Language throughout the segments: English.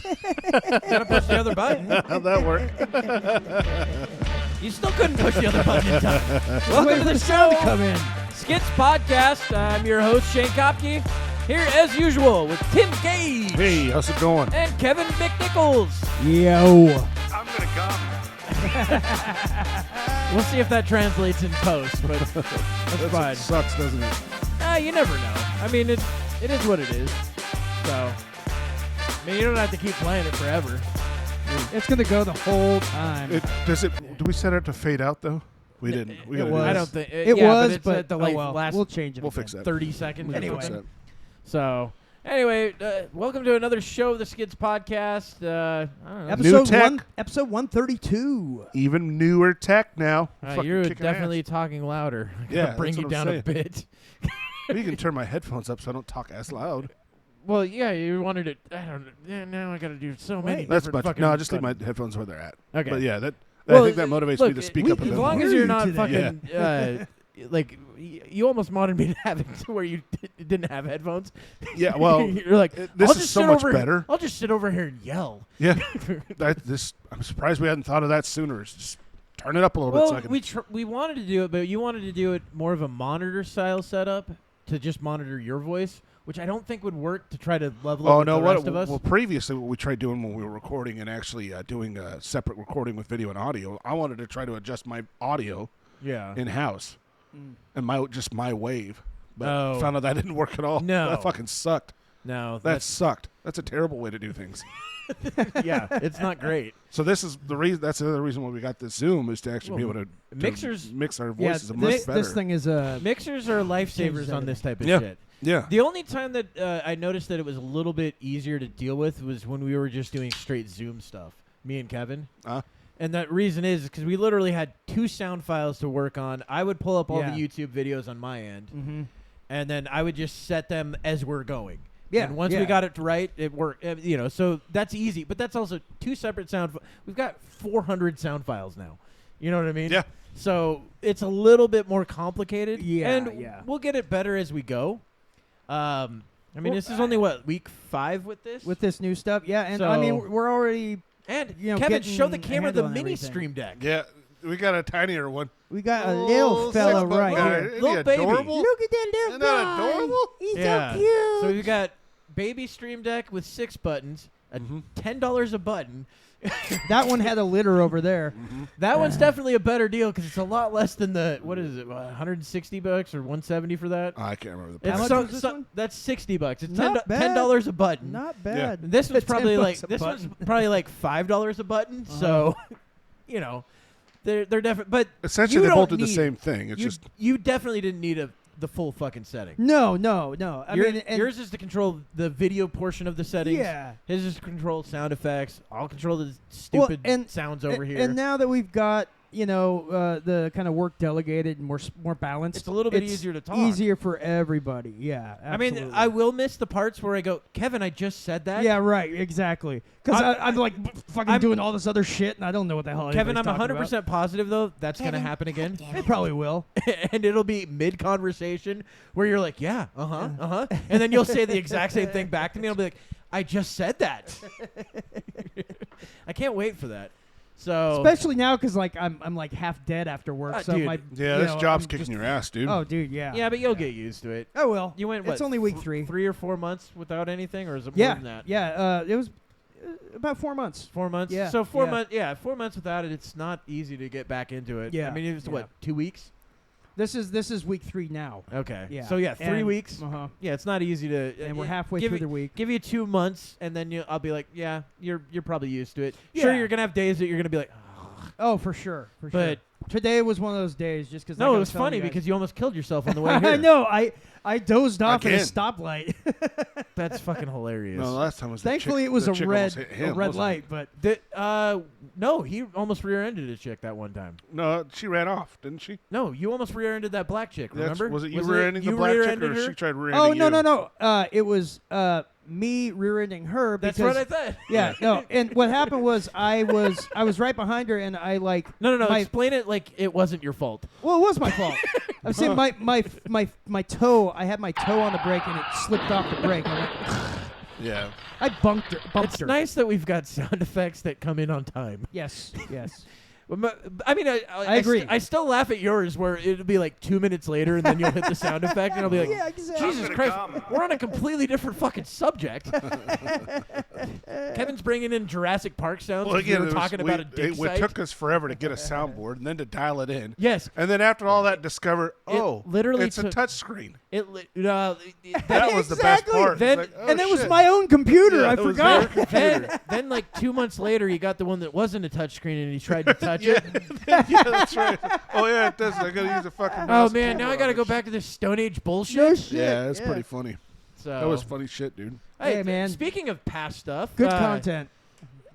Gotta push the other button. How'd that work? You still couldn't push the other button in time. Welcome to the show. To come in. SKIDS Podcast. I'm your host, Shane Kopke. Here, as usual, with Tim Gage. Hey, how's it going? And Kevin McNichols. Yo. I'm gonna come. We'll see if that translates in post, but that's fine. It sucks, doesn't it? You never know. I mean, it is what it is. So, I mean, you don't have to keep playing it forever. It's going to go the whole time. Do we set it to fade out though? We didn't. We it gotta was. do I that. don't think It yeah, was, but it's but at the oh well. last We'll change it. We'll again. fix that. 30 seconds. We can Anyway. fix that. So, anyway, welcome to another show of the SKIDS Podcast. I don't know. Episode tech. Episode 132. Even newer tech now. Fucking You're kicking definitely ass. talking louder. I gotta Yeah, bring that's you what I'm down a saying. bit. You can turn my headphones up so I don't talk as loud. Well, yeah, you wanted it. I don't know. Yeah, now I got to do so many. That's different much. fucking No, just leave buttons. my headphones where they're at. Okay. But yeah, I Well, think that motivates look, me to speak we- up a bit as more. long as you're not today. fucking like you almost wanted me to have it to where you didn't have headphones. Yeah, well, you're like, this I'll is just so sit much over better. I'll just sit over here and yell. Yeah, I'm surprised we hadn't thought of that sooner. It's just turn it up a little bit so I Well, can. we wanted to do it, but you wanted to do it more of a monitor style setup to just monitor your voice, which I don't think would work to try to level up with the rest of us. Well, previously what we tried doing when we were recording and actually doing a separate recording with video and audio, I wanted to try to adjust my audio yeah. in house and my wave, but Oh. found out that didn't work at all. No. That fucking sucked. No, That sucked. That's a terrible way to do things. yeah, it's not great. So this is the reason. That's the other reason why we got this Zoom is to actually be able to mixers- mix our Yeah, voices much better. this thing is a. Mixers are lifesavers on this type of Yeah. shit. Yeah. The only time that I noticed that it was a little bit easier to deal with was when we were just doing straight Zoom stuff, me and Kevin. And that reason is because we literally had 2 sound files to work on. I would pull up all the Yeah. YouTube videos on my end, Mm-hmm. and then I would just set them as we're going. Yeah. And once we got it right, it worked. So that's easy. But that's also 2 separate sound. We've got 400 sound files now. You know what I mean? Yeah. So it's a little bit more complicated. Yeah, And yeah. we'll get it better as we go. I mean, Well, this is only week 5 with this. with this new stuff. Yeah, and So- I mean we're already. and you know, Kevin, show the getting a camera the handle on mini everything. Stream Deck. Yeah. We got a tinier one. We got a little fella six-button right guy. here. Isn't Little he baby. adorable? Look at that little Isn't that guy. adorable? He's Yeah. so cute. So we've got baby Stream Deck with 6 buttons, at $10 a button. That one had a litter over there. That one's definitely a better deal because it's a lot less than the $160 or $170 for that. I can't remember the It's much price. was this one? That's $60. It's Not bad. $10 a button. Not bad. This one's probably like $10 a this one's button. probably like $5 a button. So, they're definitely. But Essentially, you they both don't did the need- same thing. It's just you definitely didn't need the full fucking setting. No. I mean, and Yours is to control the video portion of the settings. Yeah. His is to control sound effects. I'll control the stupid and- sounds over here. And now that we've got the kind of work delegated and more balanced, It's a little bit easier to talk. Easier for everybody. Yeah. I mean, absolutely. I will miss the parts where I go, Kevin, I just said that. Yeah, right. Exactly. Because I'm like fucking I'm- doing all this other shit, and I don't know what the hell. Kevin, I'm anybody's talking 100% positive though that's gonna happen again. about. It probably will. And it'll be mid conversation where you're like, yeah, and then you'll say the exact same thing back to me. I'll be like, I just said that. I can't wait for that. So Especially now, because like I'm like half dead after work. So dude. my yeah. you This know, job's I'm kicking just- your ass, dude. Oh, dude, yeah. yeah, but you'll get used to it. Oh well. You went. It's what, only week 3. 3 or 4 months without anything, or is it Yeah. more than that? Yeah. It was about 4 months. 4 months. Yeah, So 4 yeah. months. Yeah, 4 months without it, it's not easy to get back into it. Yeah, I mean, it was yeah. what 2 weeks. This is week 3 now. Okay. Yeah. So yeah, 3 And- weeks. Uh-huh. Yeah, it's not easy to. And we're halfway give through you- the week. Give you 2 months, and then I'll be like, yeah, you're probably used to it. Sure, Yeah. you're gonna have days that you're gonna be like, Oh, for sure. For but sure. Today was one of those days, just because. no, it was funny because you almost killed yourself on the way here. I know. I dozed off at a Again. stoplight. That's fucking hilarious. No, last time was the Thankfully, chick- it was the a chick red almost hit him, wasn't it? light, but No, he almost rear-ended a chick that one time. No, she ran off, didn't she? No, you almost rear-ended that black chick. Remember? Was it you rear-ending the you black chick, rear-ended or her? she tried rear-ending oh you? no. It was me rear-ending her. That's because, what I said. Yeah, no. And what happened was I was right behind her, and I like. No. my- Explain it like it wasn't your fault. Well, it was my fault. I'm saying my toe. I had my toe on the brake, and it slipped off the brake. I went, Yeah. I bumped It's her. nice that we've got sound effects that come in on time. Yes, yes. I mean, I agree. I still laugh at yours where it'll be like 2 minutes later and then you'll hit the sound effect and I'll be like, Yeah, exactly. Jesus Christ, we're on a completely different fucking subject. Kevin's bringing in Jurassic Park sounds. Well, again, we were talking about a dig it site. took us forever to get a soundboard and then to dial it in. Yes. And then after all that, discover, literally it's a touch screen. That That was the best Exactly. part. Then- It's like, oh, And it was shit. my own computer. Yeah, I it was forgot. their computer. then like 2 months later, he got the one that wasn't a touchscreen and he tried to touch Yeah, it. yeah, that's right. Oh yeah, it does. I gotta use a fucking. Oh mouse man, and now I keyboard got to on go it. back to this Stone Age bullshit. No shit. Yeah, it's pretty funny. So That was funny shit, dude. Hey, man. Speaking of past stuff, Good content.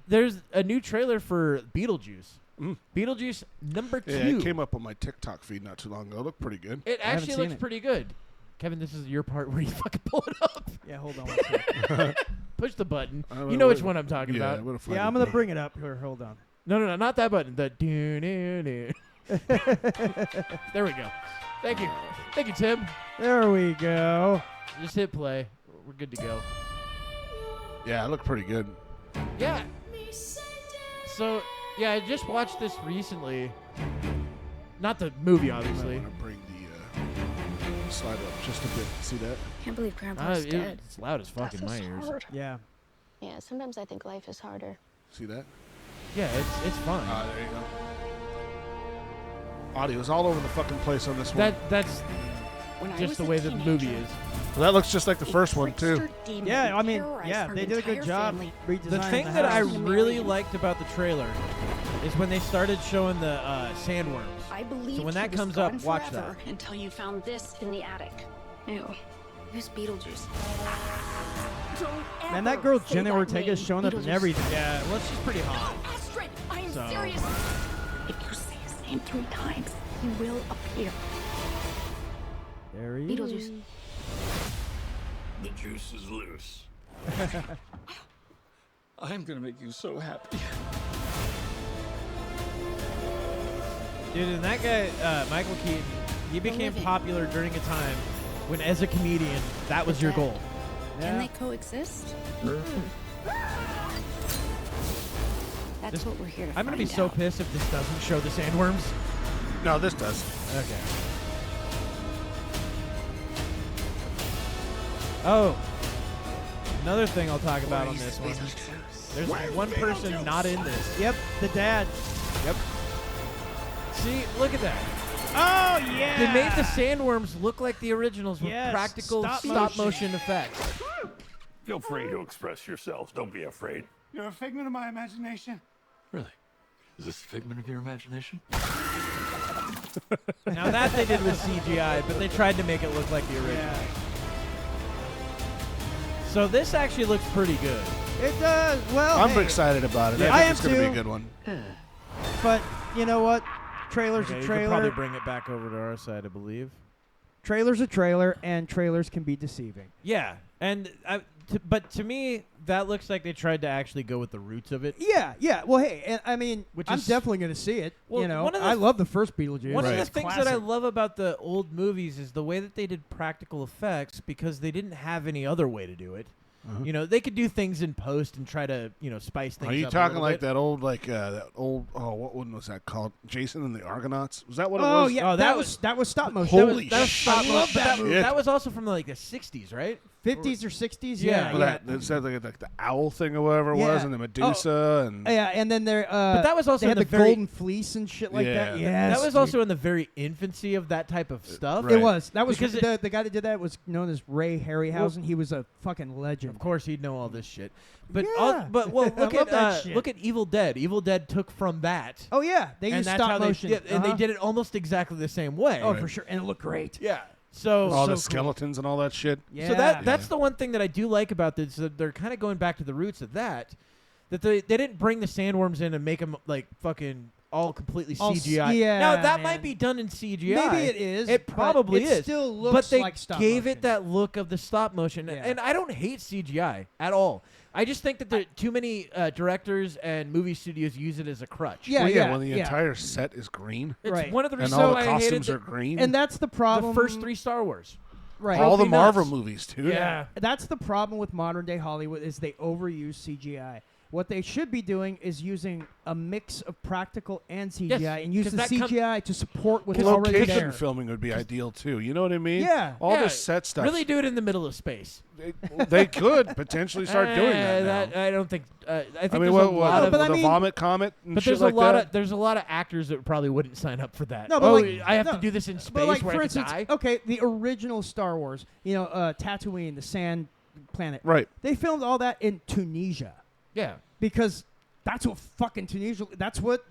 There's a new trailer for Beetlejuice. Mm. Beetlejuice number 2. Yeah, it came up on my TikTok feed not too long ago. It looked pretty good. It haven't actually seen looks it. pretty good. Kevin, this is your part where you fucking pull it up. Yeah, hold on one second. Push the button. I don't You know know which what- one I'm talking Yeah, about. I'm gonna find Yeah, it. I'm going to bring it up. Here, hold on. No, not that button. The do. There we go. Thank you. Thank you, Tim. There we go. Just hit play. We're good to go. Yeah, it looked pretty good. Yeah. So, yeah, I just watched this recently. Not the movie, I obviously. want to bring the slide up just a bit. See that? Can't believe Grandpa's dead. It's loud as fuck in my ears. Hard. Yeah. Yeah, sometimes I think life is harder. See that? Yeah, it's fun. There you go. Audio's all over the fucking place on this one. That's When I just was the a way the movie teenager, is. Well, that looks just like the a first one too. trickster demon Yeah, I mean, terrorized yeah, our they did a good entire job family. redesigning The thing the that I house. really liked about the trailer is when they started showing the sandworms. I believe So when that he was comes up, gone watch forever that. until you found this in the attic. Ew. Who's Beetlejuice? Don't Man, that ever girl say Jenna that Ortega's name. showing up in Beetlejuice. everything. Yeah, well, she's pretty hot. Astrid, I am So- serious. If you say his name 3 times, he will appear. There he Beetlejuice. is. The juice is loose. I'm gonna make you so happy. Dude, and that guy, Michael Keaton, he became living. popular during a time when, as a comedian, that was your goal. Can Yeah. they coexist? That's This- what we're here to I'm gonna be find so out. pissed if this doesn't show the sandworms. No, this does. Okay. Oh, another thing I'll talk about on this one. There's one person not in this. Yep, the dad. Yep. See, look at that. Oh, yeah. They made the sandworms look like the originals with Yes, practical stop stop motion. motion effects. Feel free to express yourselves. Don't be afraid. You're a figment of my imagination. Really? Is this a figment of your imagination? Now that they did with CGI, but they tried to make it look like the original. Yeah. So this actually looks pretty good. It does. Well, I'm hey, excited about it. Yeah. I I think am it's going to be a too. good one. but you know what? Trailer's Okay, a you could probably trailer. bring it back over to our side, I believe. Trailer's a trailer, and trailers can be deceiving. Yeah, and but to me, that looks like they tried to actually go with the roots of it. Yeah, yeah. Well, hey, and I mean, Which I'm is- definitely going to see it. Well, you know, one of the I th- love the first Beetlejuice. One of the It's things that I classic. love about the old movies is the way that they did practical effects because they didn't have any other way to do it. You know, they could do things in post and try to, spice things up. Are you a talking little like bit. that old, what one was that called? Jason and the Argonauts? Was that what it Oh was? yeah, Oh, that was stop motion. Holy That was shit. stop I love motion, that but movie. Yeah. That was also from like the 60s, right? 50s or 60s. Yeah. Yeah, Well, that said like the owl thing or whatever it was, Yeah. and the Medusa, and Yeah, and then there. But that was also they in had the the very- golden fleece and shit like that. Yeah. Yes, That was also in the very infancy of that type of stuff. Right. It was. That was Because the guy that did that was known as Ray Harryhausen. He was a fucking legend. Of course, he'd know all this shit. But Yeah. but well, I look love at that shit. look at Evil Dead. Evil Dead took from that, Oh yeah, they and used that's stop how motion. they and they Uh-huh. did it almost exactly the same way. Oh, for sure, and it looked great. Yeah. So all so the cool. skeletons and all that shit. Yeah. So that's the one thing that I do like about this. That they're kind of going back to the roots of that. That they didn't bring the sandworms in and make them like fucking all completely All CGI. yeah, now that man. might be done in CGI. Maybe it is. It but probably it is. Still looks but they like stop gave motion. it that look of the stop motion, Yeah. and I don't hate CGI at all. I just think that too many directors and movie studios use it as a crutch. Yeah, Well, yeah, when the yeah. entire set is green It's Right. one of the and reasons all the why I hated costumes are green. And that's the the problem. first 3 Star Wars. Right. All the Trophy Marvel nuts. movies, dude. Yeah. That's the problem with modern day Hollywood is they overuse CGI. What they should be doing is using a mix of practical and CGI and use 'cause the that CGI to support what's already Location there. filming would be ideal too. You know what I mean? Yeah. All Yeah, this set stuff. Really do it in the middle of space. They could potentially start doing that now. I don't think. I think I mean, there's what, a lot of. but I the mean- vomit comet and But shit there's a like lot that? of there's a lot of actors that probably wouldn't sign up for that. No, but like- I have to no, do this in space But like where for I instance, could die. okay, the original Star Wars, Tatooine, the sand planet. Right. They filmed all that in Tunisia Yeah. because that's what fucking Tunisia. That's what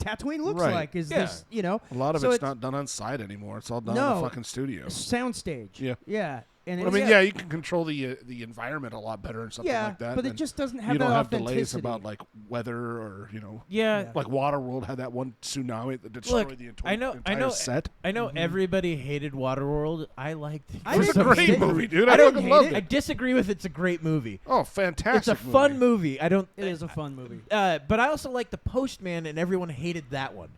Tatooine looks Right. like. Is Yeah. this A lot of so it's not done on site anymore. It's all done in No. the fucking studio. soundstage? Yeah. Yeah. And I it's, mean, yeah, you can control the environment a lot better and something yeah, like that. but it and just doesn't have you that don't have authenticity. delays about like weather or Yeah. like Waterworld had that one tsunami that destroyed Look, the I entire know, set. I know everybody hated Waterworld. I liked it. I It was a didn't great hate it. movie, dude. I I didn't fucking hate loved it. I it. disagree with it's a great movie. Oh, fantastic! It's a fun movie. I don't. It is a fun movie. But I also like the Postman, and everyone hated that one.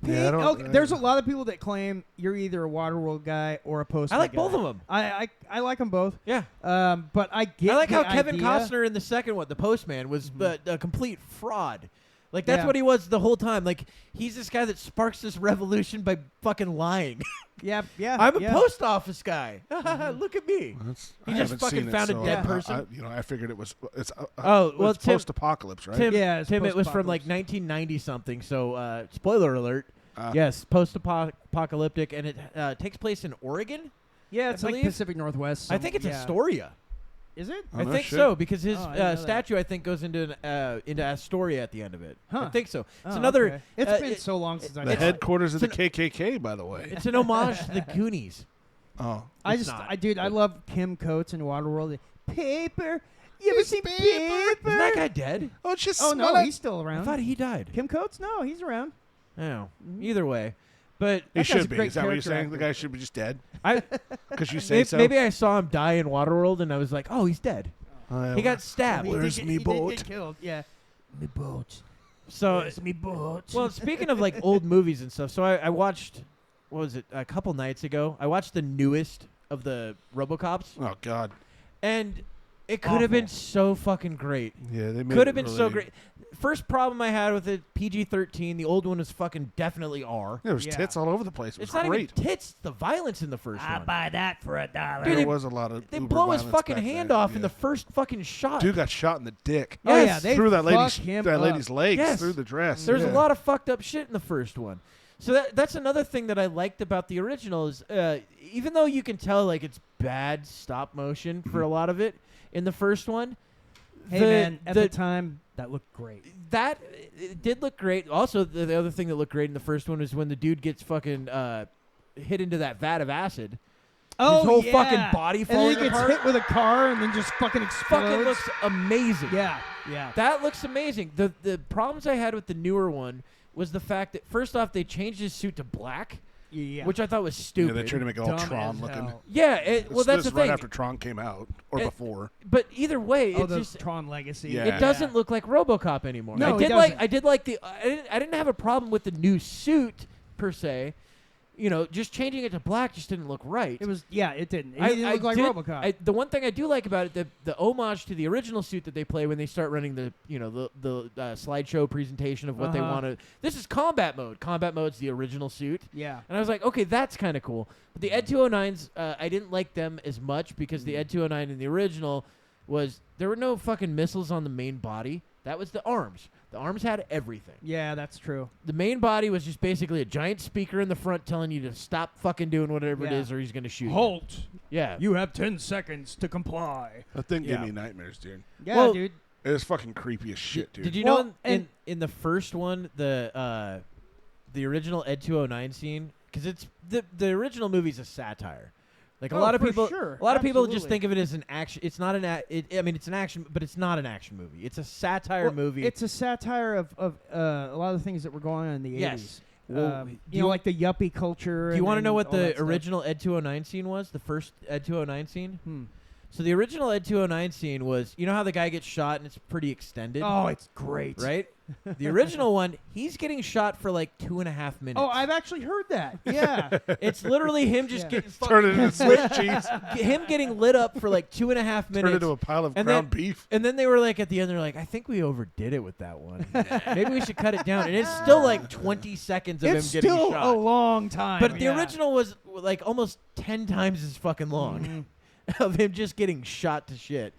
Yeah, I don't- Okay, there's a lot of people that claim you're either a Waterworld guy or a Postman I like guy. both of them. I like them both. Yeah. But I get. I like the how Kevin idea. Costner in the second one, the Postman, was a complete fraud. Like that's Yeah. what he was the whole time. Like he's this guy that sparks this revolution by fucking lying. Yeah, yeah. I'm a yeah. post office guy. Look at me. I He just haven't fucking seen it, found a so dead I- person. I figured it was. It's Oh, well, it's Tim- post-apocalypse, right? Tim, Yeah, it's Tim, it was from like post-apocalypse. 1990 something. So spoiler alert. Yes, post-apocalyptic, and it takes place in Oregon. Yeah, it's I like believe. Pacific Northwest. I think it's yeah. Astoria. Is it? Oh, I no think shit. so because his Oh, I didn't know that. statue I think goes into Astoria at the end of it. I Huh. think so. It's Oh, another. okay. It's been it- so long since I The saw it. headquarters of the it's KKK, by the way. It's an homage to the Goonies. Oh, It's not. I love Kim Coates in Waterworld. Paper. You ever seen paper? Isn't that guy dead? oh, it's just Oh no, smell he's still I around. thought he died. Kim Coates? No, he's around. Oh, either way, but He That guy's a should be. great Is that what you're character saying? The actor. guy should be just dead I because you say maybe, so. maybe I saw him die in Waterworld and I was like, oh, he's dead. Oh, He got stabbed. Where's me boat? Get killed. Yeah. Me boat. So Where's me boat? well, speaking of like old movies and stuff, so I watched. What was it? A couple nights ago, I watched the newest of the RoboCops, Oh God. and it could have been so fucking great. Yeah, they made Could it have been so really- great. First problem I had with it, PG-13. The old one was fucking definitely R. There was Yeah. tits all over the place. It was It's not great. even tits. The violence in the first one. buy that for $1. Dude, There they- was a lot of. They uber blow his violence fucking back hand then, off yeah. in the first fucking shot. Dude got shot in the dick. Oh yeah, Yes. they Through that lady's fuck him lady's up. legs, Yes. through the dress. There's yeah. a lot of fucked up shit in the first one. So that's another thing that I liked about the original is even though you can tell like it's bad stop motion for a lot of it in the first one. Hey man, at the time that looked great. That it did look great. Also, the other thing that looked great in the first one is when the dude gets fucking hit into that vat of acid. Oh, His whole yeah. fucking body And then falling he gets apart. hit with a car and then just fucking explodes. Fucking looks amazing. Yeah, yeah. That looks amazing. The problems I had with the newer one was the fact that first off they changed his suit to black, Yeah. which I thought was Yeah, stupid. they tried to make it all Dumb Tron as looking. hell. Yeah, well that's the right thing. after Tron came out or It- before. But either way, Oh, it the just Tron Legacy. Yeah. it doesn't look like RoboCop anymore. No, I it did doesn't. I did like the I didn't have a problem with the new suit per se. You know, just changing it to black just didn't look right. It was. Yeah, it didn't. It didn't look like RoboCop. The one thing I do like about it, the homage to the original suit that they play when they start running the slideshow presentation of what they Uh-huh. want to. This is combat mode. Combat mode's the original suit, yeah. and I was like, okay, that's kind of cool. But the Ed 209s, I didn't like them as much because the Ed 209 in the original was there were no fucking missiles on the main body. That was the arms. The arms had everything. Yeah, that's true. The main body was just basically a giant speaker in the front telling you to stop fucking doing whatever it Yeah. is or he's going to shoot you. Halt. Yeah. You have 10 seconds to comply. That thing Yeah. gave me nightmares, dude. Yeah, Well, dude. It was fucking creepy as shit, dude. Did you Well, know and- in the first one the original Ed 209 scene because it's the original movie's a satire. Like a Oh, lot of for people, sure. a lot of people just Absolutely. think of it as an action. It's not an. I mean, it's an action, but it's not an action movie. It's a satire Well, movie. It's a satire of a lot of the things that were going on in the Yes. 80s. Well, do you know, like the yuppie culture. Do you want to know what all that the stuff. original Ed 209 scene was? The first Ed 209 scene. So the original Ed 209 scene was, you know how the guy gets shot and it's pretty extended? Oh, it's great. Right? The original one, he's getting shot for like 2.5 minutes. Oh, I've actually heard that. Yeah. It's literally him just Yeah. getting Turn it fucking into Swiss cheese. him getting lit up for like 2.5 minutes. Turn it into a pile of And ground then- beef. And then they were like, at the end, they're like, I think we overdid it with that one. Maybe we should cut it down. And it's still like 20 seconds of It's him getting still shot. a long time. But the yeah. original was like almost 10 times as fucking long of him just getting shot to shit.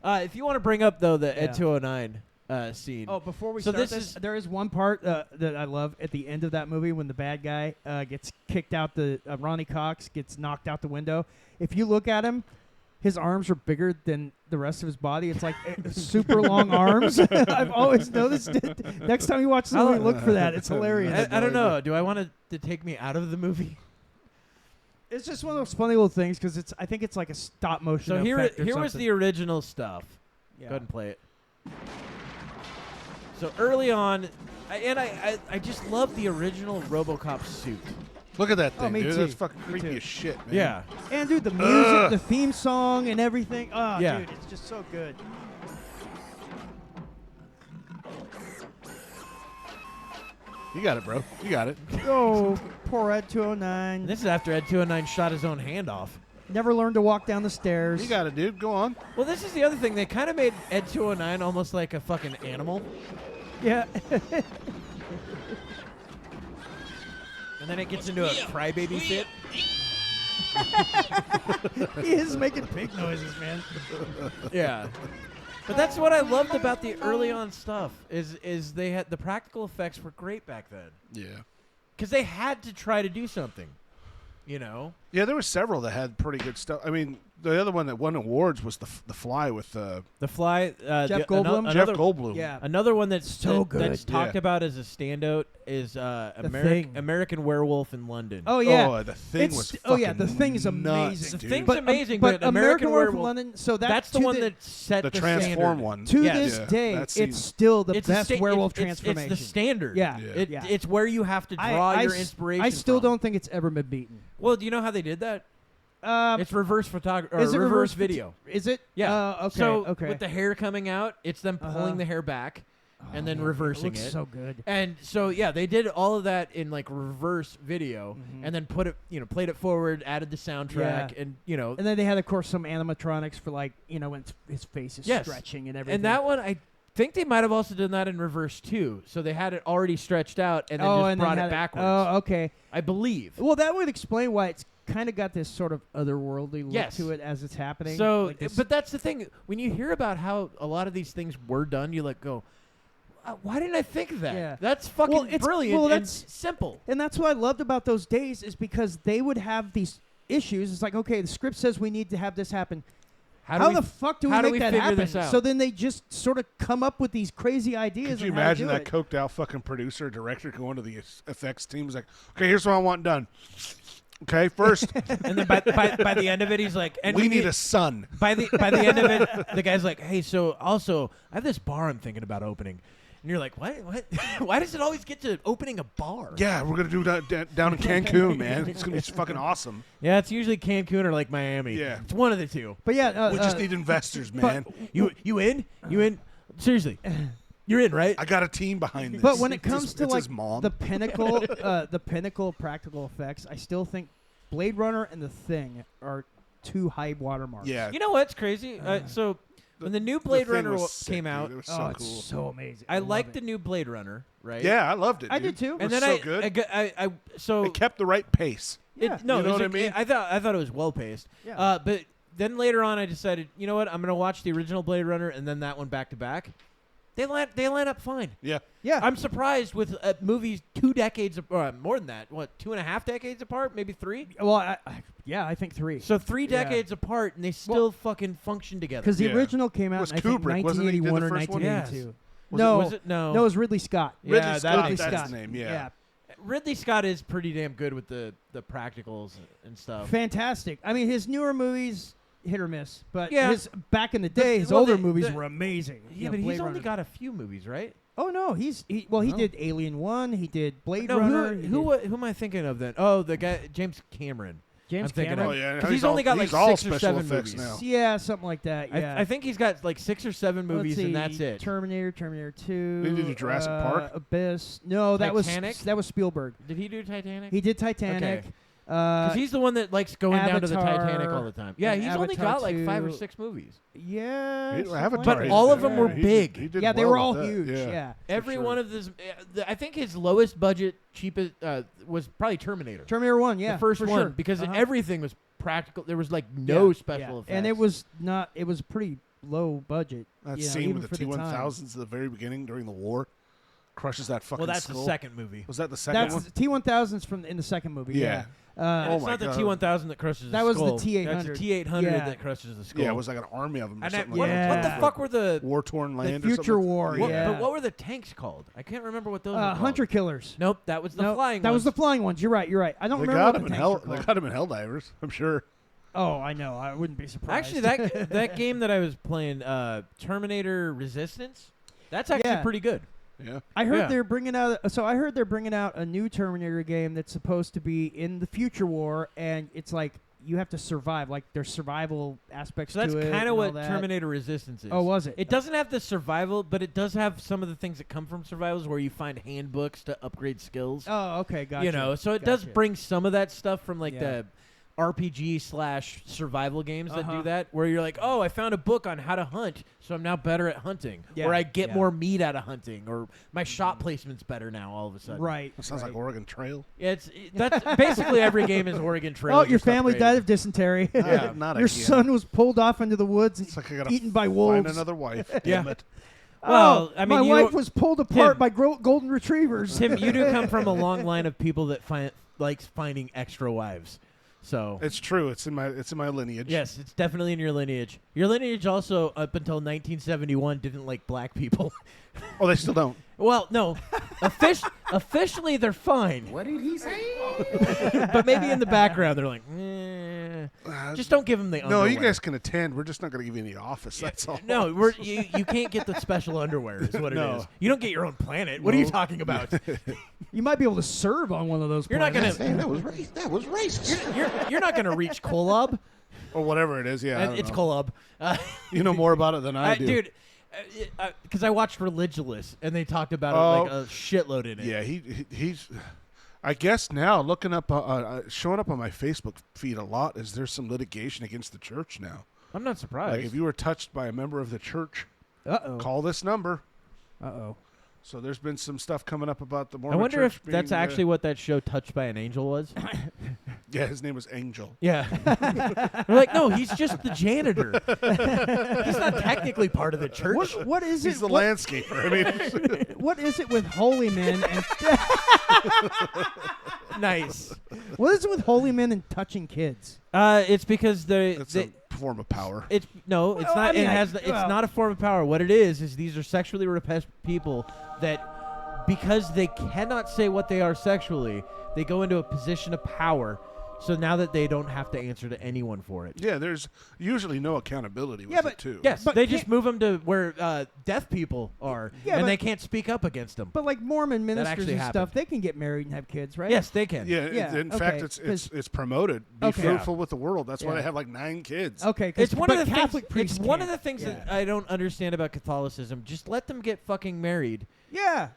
If you want to bring up, though, the Ed Yeah. 209 scene. Oh, before we So start this is- there is one part that I love at the end of that movie when the bad guy gets kicked out. Ronnie Cox gets knocked out the window. If you look at him, his arms are bigger than the rest of his body. It's like super long arms. I've always noticed it. Next time you watch the movie, look for that. It's hilarious. I don't know. Do I want it to take me out of the movie? It's just one of those funny little things because I think it's like a stop motion. So here effect or was something. the original stuff. Yeah. Go ahead and play it. So early on, I just love the original Robocop suit. Look at that Oh, thing, me dude. too. That's fucking Me creepy too. as shit, man. Yeah. And dude, the music, the theme song, and everything. Oh, Yeah. dude, it's just so good. You got it, bro. You got it. Oh, poor Ed 209. And this is after Ed 209 shot his own hand off. Never learned to walk down the stairs. You got it, dude. Go on. Well, this is the other thing. They kind of made Ed 209 almost like a fucking animal. Yeah. And then it gets into a crybaby fit. He is making pig noises, man. Yeah. But that's what I loved about the early on stuff is they had the practical effects were great back then. Yeah. Because they had to try to do something, you know? Yeah, there were several that had pretty good stuff. I mean, the other one that won awards was the Fly with The Fly. Jeff Goldblum? Jeff Goldblum. Yeah. Another one that's So good. that's talked Yeah. about as a standout is Thing. American Werewolf in London. Oh yeah. Oh, the thing was oh yeah, fucking the thing is nuts, amazing. dude. Thing's amazing, but American American Werewolf in Werewolf- London. So that's the to one that set the the transform standard. one. To Yes. this Yeah, day, that scene- it's still the It's best werewolf transformation. It's the standard. Yeah. Yeah. It, Yeah. It's where you have to draw your inspiration. I still from. don't think it's ever been beaten. Well, do you know how they did that? It's reverse photography or is it reverse video. Is it? Yeah. Okay. So okay. with the hair coming out, it's them pulling Uh-huh. the hair back and then man, reversing it. Looks so good. And so yeah, they did all of that in like reverse video, and then put it, played it forward, added the soundtrack, Yeah. and And then they had, of course, some animatronics for like when his face is Yes. stretching and everything. and that one I think they might have also done that in reverse too. So they had it already stretched out and then just and brought then it backwards. Oh, okay. I believe. Well, that would explain why it's kind of got this sort of otherworldly look Yes. to it as it's happening. So, Like this- but that's the thing. When you hear about how a lot of these things were done, you like go, why didn't I think of that? Yeah. That's fucking Well, it's- brilliant well, and that's- simple. And that's what I loved about those days is because they would have these issues. It's like, okay, the script says we need to have this happen. How the fuck do we how do make we that figure happen? this out? So then they just sort of come up with these crazy ideas. Could you on how to imagine do that it. coked out fucking producer, director going to the effects team? He's like, okay, here's what I want done. Okay, first, And then by the end of it, he's like, and we need a son. By the end of it, the guy's like, hey, so also I have this bar I'm thinking about opening. And you're like, what? Why does it always get to opening a bar? Yeah, we're gonna do that down in Cancun, man. It's gonna be fucking awesome. Yeah, it's usually Cancun or like Miami. Yeah. It's one of the two. But yeah, We just need investors, man. You in? You in? Seriously. You're in, right? I got a team behind this. But when it It's comes his- to it's like his mom. the pinnacle, the pinnacle of practical effects, I still think Blade Runner and The Thing are two high watermarks. yeah, You know what's crazy? So when the new the Blade thing Runner was sick, came dude. out, It was Oh, so it's cool. so amazing. I love liked it. the new Blade Runner, right? Yeah, I loved it. I dude. did too. It And was then so good. so It kept the right pace. Yeah. no, You know it was what I mean? I thought it was well paced. Yeah. But then later on, I decided, you know what? I'm gonna watch the original Blade Runner and then that one back to back. They line up fine. Yeah, Yeah. I'm surprised with movies 2 decades, or more than that. What, 2.5 decades apart? Maybe 3. Well, I think 3. So 3 Yeah. decades apart, and they still fucking function together. Because the Yeah. original came out Was in, I think, Kubrick, wasn't it? He did the 1981 or first one? 1982. Was it? No. No, it was Ridley Scott. Yeah, Ridley that'd Scott. be That's Scott. his name. Yeah. Ridley Scott is pretty damn good with the practicals and stuff. Fantastic. I mean, his newer movies, hit or miss. But Yeah. his back in the day, his well, older the- movies the- were amazing. Yeah, You know, but Blade he's only Runner. got a few movies, right? Oh no, he Oh. did Alien 1. He did Blade No, Runner. who am I thinking of then? Oh, the guy James Cameron. James I'm thinking Cameron. Oh yeah, Because he's only got like all 6 or special 7 effects movies. now. Yeah, something like that. Yeah. I think he's got like 6 or 7 Let's movies, see, and that's it. Terminator 2. Did he do Jurassic Park? Abyss. No, Titanic? that was Spielberg. Did he do Titanic? He did Titanic. Okay. Because he's the one that likes going down to the Avatar, Titanic all the time. Yeah, and he's only Avatar got like 5 or 2. 6 movies. Yeah. Avatar, But he all did of them that. were He big. did Yeah, they well were all with that, huge. Yeah. Every sure. one of this, I think his lowest budget, cheapest was probably Terminator. Terminator 1, yeah. the first for one, sure. because Uh-huh. everything was practical. There was like no Yeah, special yeah. effects. And it was pretty low budget. That you know, scene even with for the the time. T-1000s at the very beginning during the war crushes that fucking Well, that's skull. the second movie. Was that the second one? That's T1000s from in the second movie. Yeah. Yeah. Oh it's my not the God. T1000 that crushes That the was the skull. T800. That's the T800 Yeah. that crushes the skull. Yeah, it was like an army of them. Or And something what, like Yeah. what the that. fuck were the War-torn land or Future something? War, what, yeah. But what were the tanks called? I can't remember what those were called. Hunter Killers. Nope, that was the No, flying that was ones. the flying ones. You're right. I don't They remember got what him the in tanks hell. were They called. got him in Helldivers. I'm sure. Oh, I know. I wouldn't be surprised. Actually, that game that I was playing, Terminator Resistance, that's actually Yeah. pretty good. Yeah. I heard Yeah. they're bringing out. So I heard they're bringing out a new Terminator game that's supposed to be in the future war, and it's like you have to survive. Like there's survival aspects So that's to it. kind and of all what that. Terminator Resistance is. Oh, was it? It doesn't have the survival, but it does have some of the things that come from survivals, where you find handbooks to upgrade skills. Oh, okay, gotcha. You know, so it does Gotcha. bring some of that stuff from like Yeah. the RPG/survival games that Uh-huh. do that, where you're like, oh, I found a book on how to hunt, so I'm now better at hunting, Yeah, or I get yeah. more meat out of hunting, or my shot placement's better now all of a sudden. Right. That sounds right. like Oregon Trail. Yeah, that's basically every game is Oregon Trail. Oh, your just family upgraded. died of dysentery. Yeah. Not Your again. son was pulled off into the woods and It's like I gotta eaten by find wolves. another wife. Yeah. Damn it. Well, I mean, my you- wife was pulled apart Tim. by golden retrievers. Tim, you do come from a long line of people that likes finding extra wives. So It's true. It's in my lineage. yes, it's definitely in your lineage. Your lineage also, up until 1971, didn't like black people. Oh, they still don't. Well, no, officially they're fine, What did he say? but maybe in the background they're like, just don't give them the No, underwear. you guys can attend. We're just not going to give you any office. That's all. No, you can't get the special underwear. Is what it No. is. You don't get your own planet. What are you talking about? You might be able to serve on one of those. You're not planets. gonna. That was racist. You're not gonna reach Kolob. Or whatever it is. Yeah. I don't It's know. Kolob. You know more about it than I do. Dude. Because I watched Religulous and they talked about it like a shitload in it. Yeah, he's. I guess now looking up, showing up on my Facebook feed a lot is there's some litigation against the church now. I'm not surprised. Like if you were touched by a member of the church, call this number. Uh-oh. So there's been some stuff coming up about the I Mormon wonder church if that's being, actually what that show Touched by an Angel was. Yeah, his name was Angel. Yeah. We're like, no, he's just the janitor. He's not technically part of the church. What is it? He's the what, landscaper. I mean, what is it with holy men and Nice. what is it with holy men and touching kids? It's because it's a form of power. It's no, it's Well, not. I mean, It's not a form of power. What it is these are sexually repressed people that, because they cannot say what they are sexually, they go into a position of power. So now that they don't have to answer to anyone for it. Yeah, there's usually no accountability with Yeah, but- it too. Yes, But they can't- just move them to where deaf people are, Yeah, and but- they can't speak up against them. But like Mormon ministers actually and happened. stuff, they can get married and have kids, right? Yes, they can. Yeah, Yeah, in okay, fact, 'cause- it's promoted. Be Okay. fruitful with the world. That's why Yeah. they have like 9 kids. Okay. 'cause- It's one but of the Catholic things. priests It's one of can't. the things Yeah. that I don't understand about Catholicism. Just let them get fucking married. Yeah.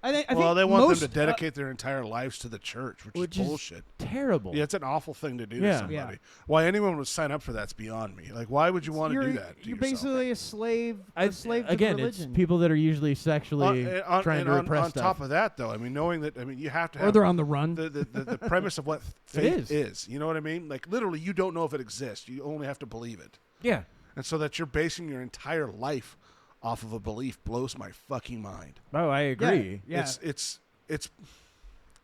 I think They want most, them to dedicate their entire lives to the church, which is is bullshit. Terrible. Yeah, it's an awful thing to do Yeah. to somebody. Why anyone would sign up for that's beyond me. Like, why would you want to do that to You're yourself? basically a slave. To Again, the it's religion. people that are usually sexually trying to repress on stuff. top of that, though, I mean, knowing that, I mean, you have to have Or they're on the run. the premise of what faith is. You know what I mean? Like, literally, you don't know if it exists. You only have to believe it. Yeah. And so that you're basing your entire life off of a belief blows my fucking mind. Oh, I agree. Yeah. It's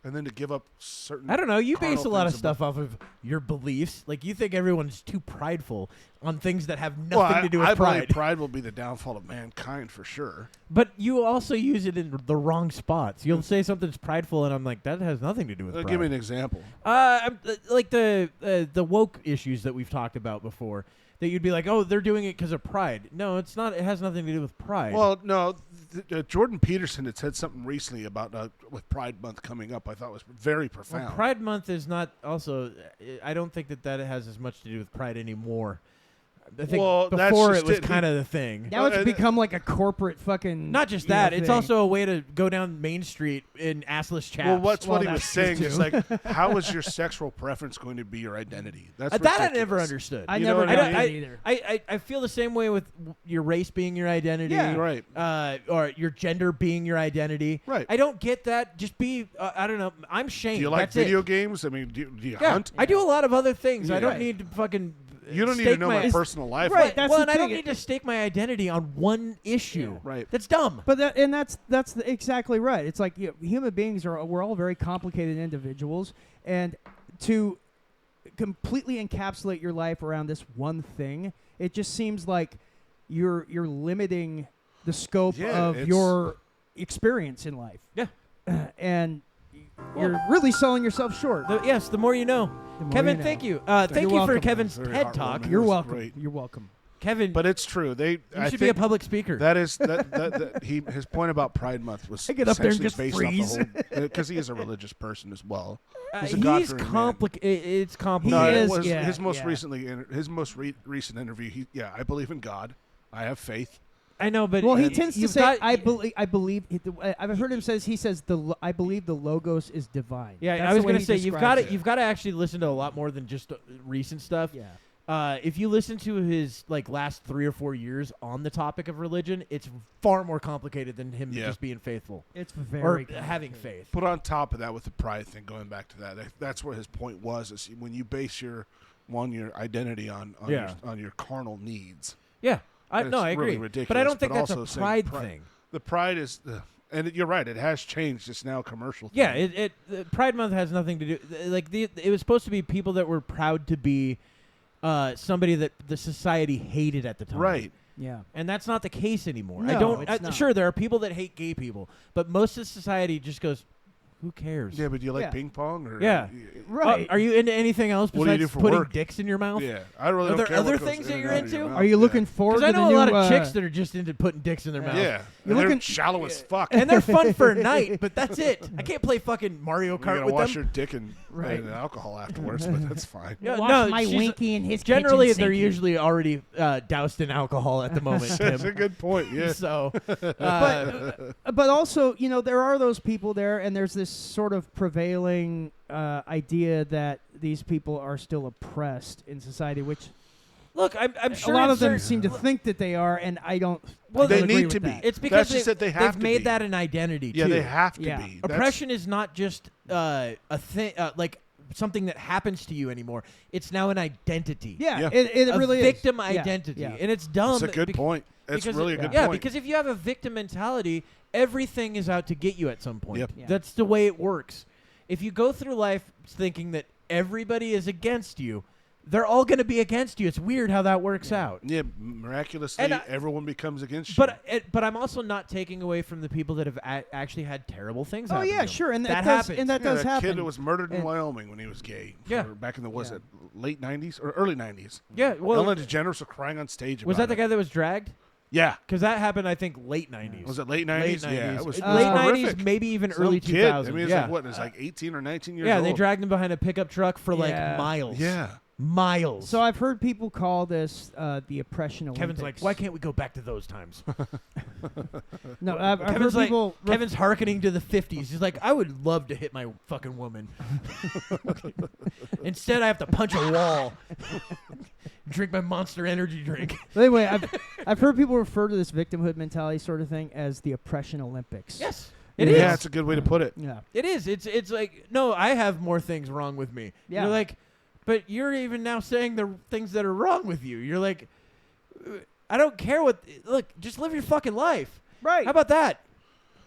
and then to give up certain. I don't know. You carnal base a lot of things stuff off of your beliefs. Like, you think everyone's too prideful on things that have nothing Well, to do with I pride. believe pride will be the downfall of mankind for sure. But you also use it in the wrong spots. You'll say something's prideful, and I'm like, that has nothing to do with pride. Give me an example. Like the woke issues that we've talked about before. That you'd be like, oh, they're doing it because of pride. No, it's not. It has nothing to do with pride. Well, no, Jordan Peterson had said something recently about with Pride Month coming up. I thought was very profound. Well, Pride Month is not also. I don't think that has as much to do with Pride anymore. I think before it was kind of the thing. Now it's become like a corporate fucking. Not just that; it's thing. also a way to go down Main Street in assless chaps. Well, what he was saying is like, how is your sexual preference going to be your identity? That's that I never understood. I never got it either. I feel the same way with your race being your identity, right? Or your gender being your identity, right? I don't get that. Just be, I don't know. I'm Shane. Do you like video games? I mean, do you hunt? I do a lot of other things. I don't need to fucking. You don't need to know my personal life. Right. That's and I don't need to stake my identity on one issue. Right. That's dumb. But that's exactly right. It's like human beings we're all very complicated individuals, and to completely encapsulate your life around this one thing, it just seems like you're limiting the scope of your experience in life. Yeah. And you're really selling yourself short. The more you know. Kevin, thank you. Thank you for Kevin's TED Talk. You're welcome. Great. You're welcome. Kevin, but it's true. You should be a public speaker. That is his point about Pride Month was I get up there and just based freeze. off the whole because he is a religious person as well. He's complicated. It's complicated. No, his most recent interview. I believe in God. I have faith. I know, but he tends to say, "I believe." I've heard him he says, "I believe the Logos is divine." Yeah, That's I was going to say you've got to actually listen to a lot more than just recent stuff. Yeah. If you listen to his last 3 or 4 years on the topic of religion, it's far more complicated than him just being faithful. It's very having faith. Put on top of that with the pride thing, going back to that's where his point was. Is when you base your identity on your carnal needs. Yeah. I agree. Ridiculous, but I don't think that's a pride thing. The pride is, and you're right. It has changed. It's now a commercial thing. Yeah, Pride Month has nothing to do. It was supposed to be people that were proud to be somebody that the society hated at the time. Right. Yeah. And that's not the case anymore. No, it's not. Sure, there are people that hate gay people, but most of society just goes, who cares? Yeah, but do you like ping pong? Or right. Are you into anything else What do you besides do for putting work? dicks in your mouth? Yeah, I really Are don't there care other what goes things that in you're and out of your into? mouth. Are you looking forward to Because I know a lot of chicks new? that are just into putting dicks in their mouth. Yeah, You're they're looking shallow as fuck. And they're fun for a night, but that's it. I can't play fucking Mario You Kart gotta with wash them. your dick and alcohol afterwards, but that's fine. Yeah, Wash my winky in his generally, kitchen they're sinky. usually already doused in alcohol at the moment, Tim. That's a good point. Yeah. So, But also, there are those people there, and there's this sort of prevailing idea that these people are still oppressed in society, which look, I'm sure a lot of them seem to think that they are, and I don't. Well, they agree need with to be. that. It's because That's just that they have they've to made be. that an identity. Yeah, too. they have to Yeah. be. Oppression is not just a thing, like something that happens to you anymore. It's now an identity. Yeah, Yeah. it a really victim is. Yeah, identity, yeah. and it's dumb. That's a good point. It's because really a good yeah, point. because if you have a victim mentality, everything is out to get you at some point. Yep. Yeah. That's the way it works. If you go through life thinking that everybody is against you, they're all going to be against you. It's weird how that works out. Yeah, miraculously, And everyone becomes against you. But I'm also not taking away from the people that have actually had terrible things Oh happen to yeah, them. sure, and that does, happens. and that does that happen. kid that was murdered in And- Wyoming when he was gay. Yeah. Back in the Yeah. late 90s or early 90s. Yeah, well, Ellen DeGeneres was crying on stage. was about that the it. guy that was dragged? Yeah. Because that happened, I think, late 90s. Was it late 90s? Yeah, it was late horrific. 90s, maybe even Some early kid. 2000s. I mean, it's yeah. like what? It's like 18 or 19 years Yeah, old. they dragged him behind a pickup truck for Yeah. like miles. Yeah. Miles. So I've heard people call this the oppression Olympics. Kevin's like, why can't we go back to those times? No, I've heard Kevin's like, people. Kevin's hearkening to the 50s. He's like, I would love to hit my fucking woman. Instead, I have to punch a wall. Drink my Monster Energy drink. But anyway, I've heard people refer to this victimhood mentality sort of thing as the oppression Olympics. Yes. It It is. Yeah, it's a good way to put it. Yeah. It is. It's like, no, I have more things wrong with me. Yeah. You're like, but you're even now saying the things that are wrong with you. You're like, I don't care what. Look, just live your fucking life. Right. How about that?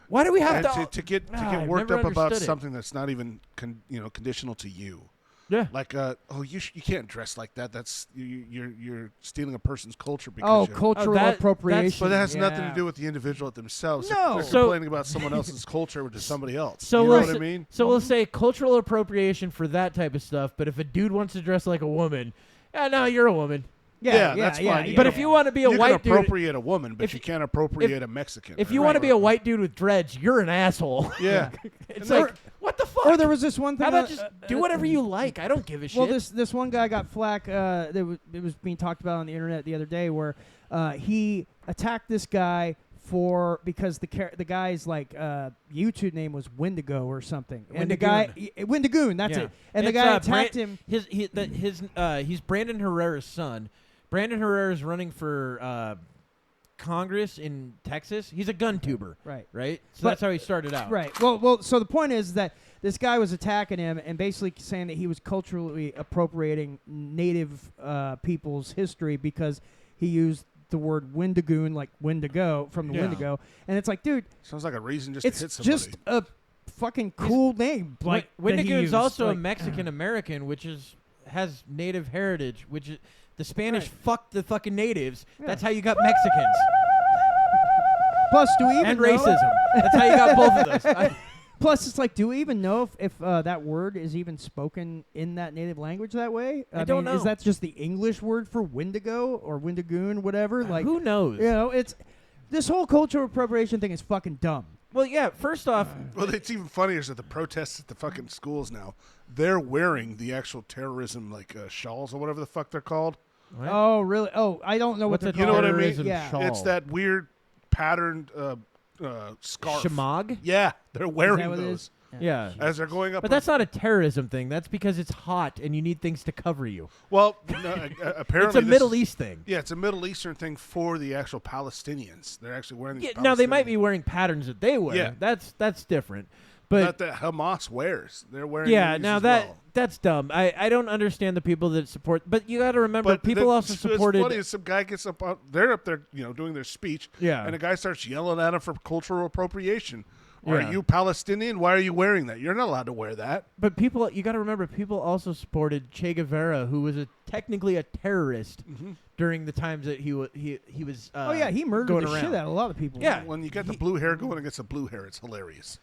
Why do we have And to get I've worked never up about understood it. something that's not even conditional to you. Yeah. Like you can't dress like that. That's you're stealing a person's culture because Oh, you cultural that's- appropriation. but that has nothing Yeah. to do with the individual themselves. No. They're So- complaining about someone else's culture to somebody else. So you know we'll what I s- mean? So we'll say cultural appropriation for that type of stuff. But if a dude wants to dress like a woman, yeah, no, you're a woman. That's fine. But if you want to be a you white can appropriate a woman, but if- you can't appropriate a Mexican. if you want to be a white dude with dreads, you're an asshole. Yeah. It's like, what the fuck? Or there was this one thing. How about just do whatever you like? I don't give a shit. Well, this one guy got flack. It was being talked about on the internet the other day, where he attacked this guy because the guy's like YouTube name was Wendigo or something, and the guy Wendigoon, that's it. And the guy attacked him. He's Brandon Herrera's son. Brandon Herrera's running for Congress in Texas. He's a gun tuber, right. So that's how he started out. Right. Well. So the point is that this guy was attacking him and basically saying that he was culturally appropriating Native people's history because he used the word Wendigoon, like Wendigo, from the Wendigo. And it's like, dude. Sounds like a reason just to hit somebody. It's just a fucking cool name. Like Wendigoon's also a Mexican American, which has Native heritage, which is the Spanish fucked the fucking natives. Yeah. That's how you got Mexicans. Plus, do we even and racism. That's how you got both of those. Plus, it's like, do we even know if that word is even spoken in that native language that way? I don't know. Is that just the English word for Wendigo or Wendigoon, whatever? Like, who knows? You know, it's this whole cultural appropriation thing is fucking dumb. Well, yeah. First off, well, it's even funnier is that the protests at the fucking schools now, they're wearing the actual terrorism like shawls or whatever the fuck they're called. What? Oh, really? Oh, I don't know what they're called. You know what I mean? Yeah. Shawl. It's that weird patterned scarf. Shamag? Yeah, they're wearing Is that what it those. is? Yeah. As they're going up. But that's not a terrorism thing. That's because it's hot and you need things to cover you. Well, apparently it's a Middle East thing. Yeah, it's a Middle Eastern thing for the actual Palestinians. They're actually wearing these. Now they might be wearing patterns that they wear. Yeah. That's different. But that Hamas wears. They're wearing. Yeah, these now as well. that's dumb. I don't understand the people that support. But you got to remember, people also supported. What's funny is some guy gets up. They're up there, doing their speech. Yeah. And a guy starts yelling at him for cultural appropriation. Yeah. Are you Palestinian? Why are you wearing that? You're not allowed to wear that. But you got to remember, people also supported Che Guevara, who was technically a terrorist during the times that he was. He murdered the shit out of a lot of people. Yeah. When you get the blue hair going against the blue hair, it's hilarious.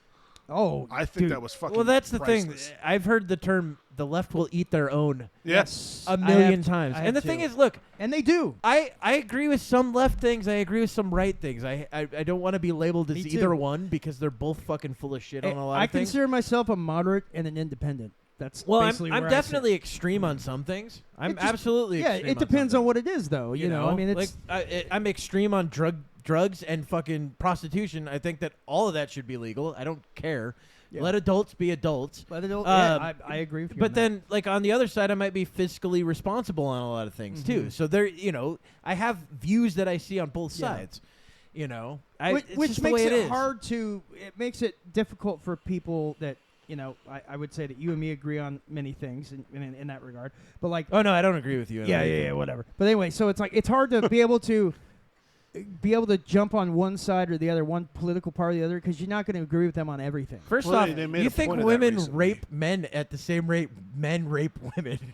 Oh, I think that was fucking. Well, that's the priceless. thing. I've heard the term "the left will eat their own." Yes, a million times. And the thing is, look, and they do. I agree with some left things. I agree with some right things. I don't want to be labeled as either one because they're both fucking full of shit on a lot of things. I consider myself a moderate and an independent. That's basically I'm where definitely extreme on some things. I'm absolutely extreme it depends on what it is, though. You know, I mean, it's I'm extreme on drugs and fucking prostitution. I think that all of that should be legal. I don't care. Yeah. Let adults be adults. I agree with you. But then, like on the other side, I might be fiscally responsible on a lot of things too. So there, I have views that I see on both sides. Which makes it hard to. It makes it difficult for people that. I would say that you and me agree on many things in that regard. But like, oh no, I don't agree with you. Yeah, whatever. But anyway, so it's like it's hard to be able to jump on one side or the other, one political party or the other, because you're not going to agree with them on everything. First off, you think women rape men at the same rate men rape women?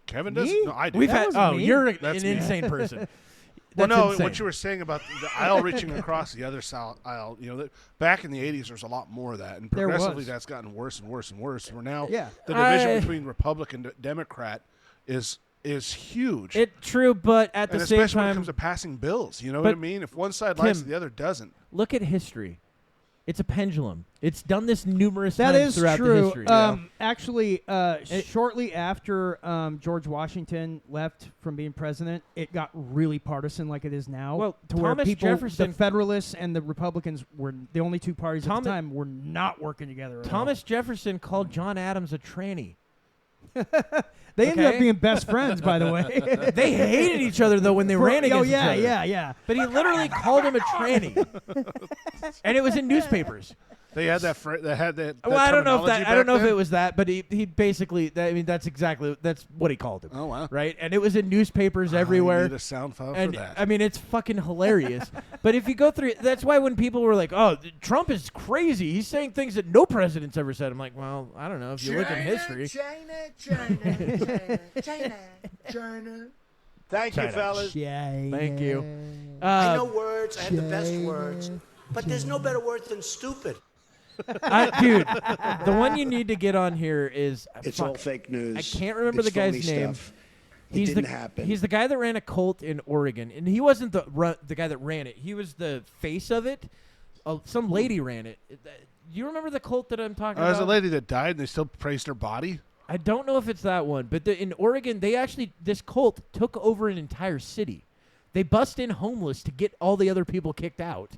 Kevin does? Me? No, I do. You're an insane person. Well, no, insane. what you were saying about the aisle reaching across the other aisle, back in the 80s, there's a lot more of that. And progressively, that's gotten worse and worse and worse. We're now, the division between Republican and Democrat is huge. It's true, but at the same time, especially when it comes to passing bills, you know what I mean? If one side likes it, the other doesn't. Look at history. It's a pendulum. It's done this numerous times throughout the history. Actually, shortly after George Washington left from being president, it got really partisan like it is now. Well, to where Thomas people, Jefferson, the Federalists and the Republicans were the only two parties at the time were not working together. Thomas Jefferson called John Adams a tranny. They ended up being best friends, by the way. They hated each other, though, when they ran against each other. Yeah. But he literally called him a tranny. And it was in newspapers. They had that. Well, I don't know if it was that, but he basically. That's what he called him. Oh wow! Right, and it was in newspapers everywhere. I need a sound file for that. I mean, it's fucking hilarious. But if you go through, that's why when people were like, "Oh, Trump is crazy. He's saying things that no president's ever said." I'm like, well, I don't know. If you look in history, China. Thank you, fellas. Thank you. I know words. I have the best words, but there's no better words than stupid. Dude, the one you need to get on here is it's all fake news. I can't remember the guy's name. It didn't happen. He's the guy that ran a cult in Oregon, and he wasn't the guy that ran it. He was the face of it. Some lady ran it. Do you remember the cult that I'm talking about? There's a lady that died, and they still praised her body. I don't know if it's that one, but in Oregon, this cult took over an entire city. They bust in homeless to get all the other people kicked out.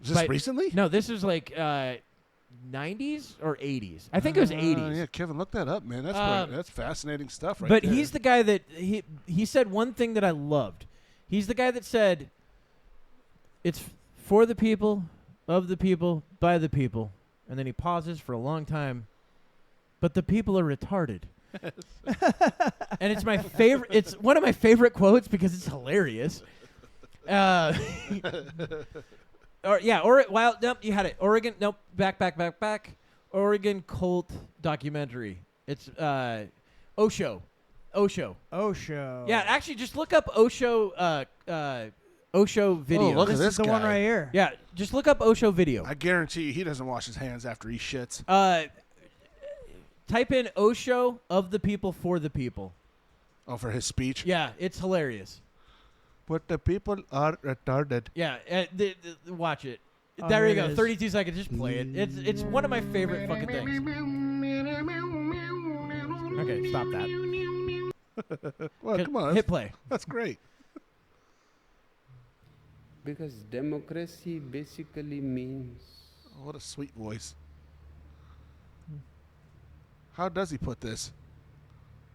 Is this recently? No, this is like 90s or 80s. I think it was 80s. Yeah, Kevin, look that up, man. That's fascinating stuff right there. But he's the guy that he said one thing that I loved. He's the guy that said, it's for the people, of the people, by the people. And then he pauses for a long time. But the people are retarded. And it's my favorite. It's one of my favorite quotes because it's hilarious. Nope, you had it. Oregon, nope, back. Oregon cult documentary. It's Osho. Yeah, actually, just look up Osho. Osho video. Oh, look at this this is the guy. one right here. Yeah, just look up Osho video. I guarantee you, he doesn't wash his hands after he shits. Type in Osho, of the people, for the people. Oh, for his speech? Yeah, it's hilarious. But the people are retarded. Yeah, watch it. Oh, there you here go. it is. 32 seconds. Just play it. It's one of my favorite fucking things. Okay, stop that. Well, come on. Hit play. That's great. Because democracy basically means... Oh, what a sweet voice. How does he put this?